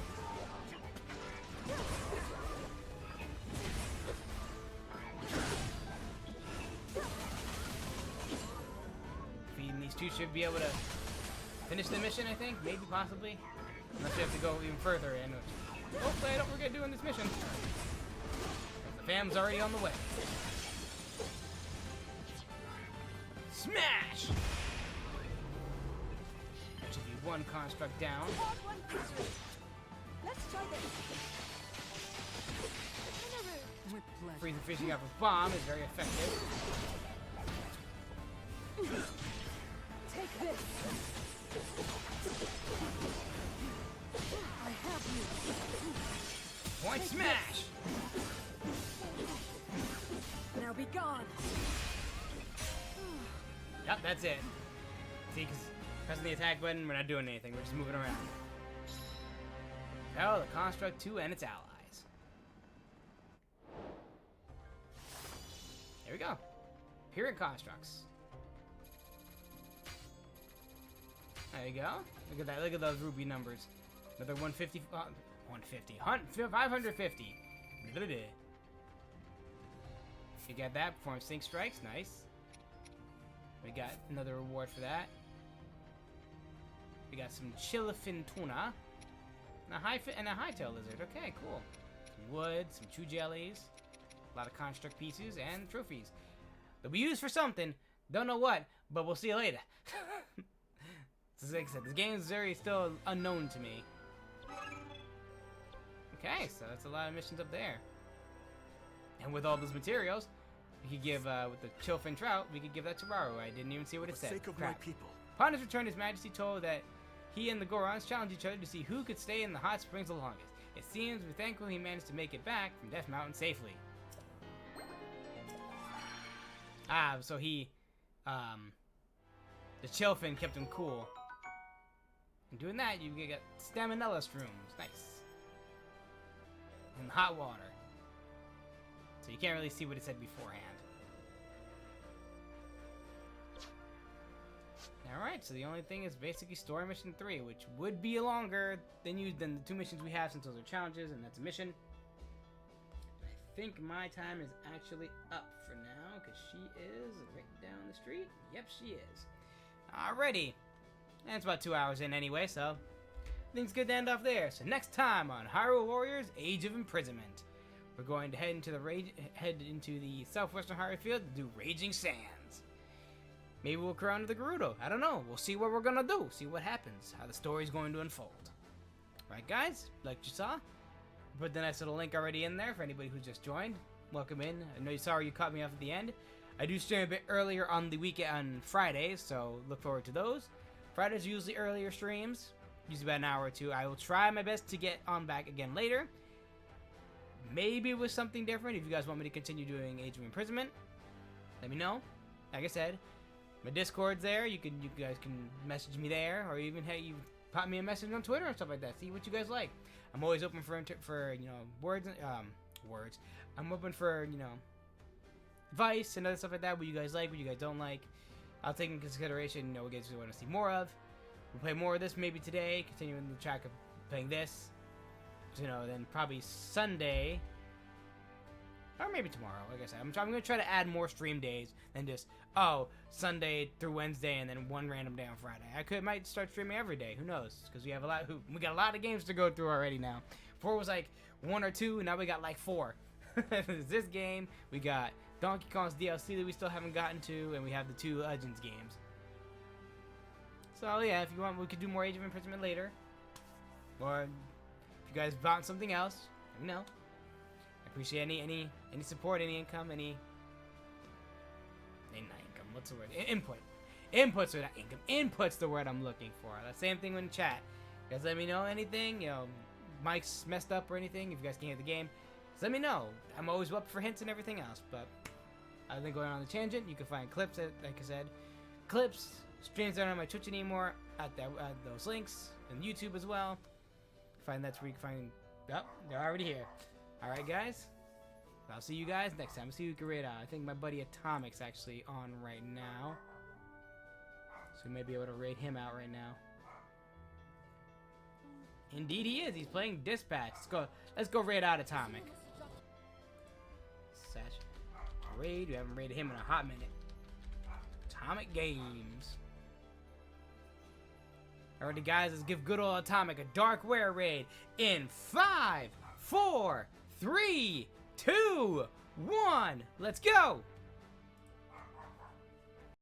Feeding these two should be able to finish the mission, I think. Maybe, possibly. Unless we have to go even further in. Hopefully I don't forget doing this mission. The fam's already on the way. Smash! That should be one construct down. Let's try this. With pleasure. Freezing fishing off a bomb is very effective. Take this. I have you. Point smash! Now be gone. Yep, that's it. See, because pressing the attack button, we're not doing anything. We're just moving around. Oh, the Construct 2 and its allies. There we go. Period constructs. There you go. Look at that. Look at those ruby numbers. Another 150. 150. 550. You got that. Perform sync strikes. Nice. We got another reward for that. We got some chillafin tuna. And a hightail lizard. Okay, cool. Some wood, some chew jellies. A lot of construct pieces and trophies. They'll be used for something. Don't know what, but we'll see you later. So like I said, this game is very still unknown to me. Okay, so that's a lot of missions up there. And with all those materials, we could give, with the chillfin trout, we could give that to Rauru. I didn't even see what it said. For the sake of my people. Upon his return, His Majesty told that he and the Gorons challenged each other to see who could stay in the hot springs the longest. It seems we're thankful he managed to make it back from Death Mountain safely. Ah, so he, the chillfin kept him cool. And doing that, you get Staminella shrooms. Nice. And hot water. So you can't really see what it said beforehand. Alright, so the only thing is basically story mission 3, which would be longer than the 2 missions we have since those are challenges, and that's a mission. I think my time is actually up for now, because she is right down the street. Yep, she is. Alrighty. And it's about 2 hours in anyway, so I think it's good to end off there. So next time on Hyrule Warriors Age of Imprisonment, we're going to head into the southwestern Hyrule Field to do Raging Sands. Maybe we'll crown to the Gerudo. I don't know. We'll see what we're gonna do. See what happens. How the story's going to unfold. Right, guys? Like you saw, put the nice little link already in there for anybody who's just joined. Welcome in. I know you sorry you caught me off at the end. I do stream a bit earlier on the weekend on Fridays, so look forward to those. Fridays are usually earlier streams, usually about an hour or two. I will try my best to get on back again later. Maybe with something different. If you guys want me to continue doing Age of Imprisonment, let me know. Like I said, my Discord's there. You guys can message me there, or even you pop me a message on Twitter and stuff like that. See what you guys like. I'm always open for words. I'm open for advice and other stuff like that. What you guys like, what you guys don't like. I'll take into consideration. What guys we want to see more of. We'll play more of this maybe today. Continuing the track of playing this. Then probably Sunday. Or maybe tomorrow, like I said. I'm going to try to add more stream days than just, Sunday through Wednesday and then one random day on Friday. Might start streaming every day. Who knows? Because we got a lot of games to go through already now. Before it was like 1 or 2, and now we got like 4. There's this game, we got Donkey Kong's DLC that we still haven't gotten to, and we have the 2 Legends games. So yeah, if you want, we could do more Age of Imprisonment later. Or if you guys bought something else, let me know. I appreciate any support, any income, not income. what's the word? Input. Input's what income. Input's the word I'm looking for. The same thing in chat. You guys let me know anything, you know, Mike's messed up or anything, if you guys can hear the game, just let me know. I'm always up for hints and everything else, but other than going on the tangent, you can find clips, like I said, clips, streams that aren't on my Twitch anymore, at those links, and YouTube as well. Find that's where you can find, oh, they're already here. Alright guys, I'll see you guys next time. See who can raid out. I think my buddy Atomic's actually on right now, so we may be able to raid him out right now. Indeed he is. He's playing Dispatch. Let's go raid out Atomic. Satch. Raid. We haven't raided him in a hot minute. Atomic Games. Alrighty guys, let's give good old Atomic a Darkware raid in 5, 4, 3, 2, 1. Let's go!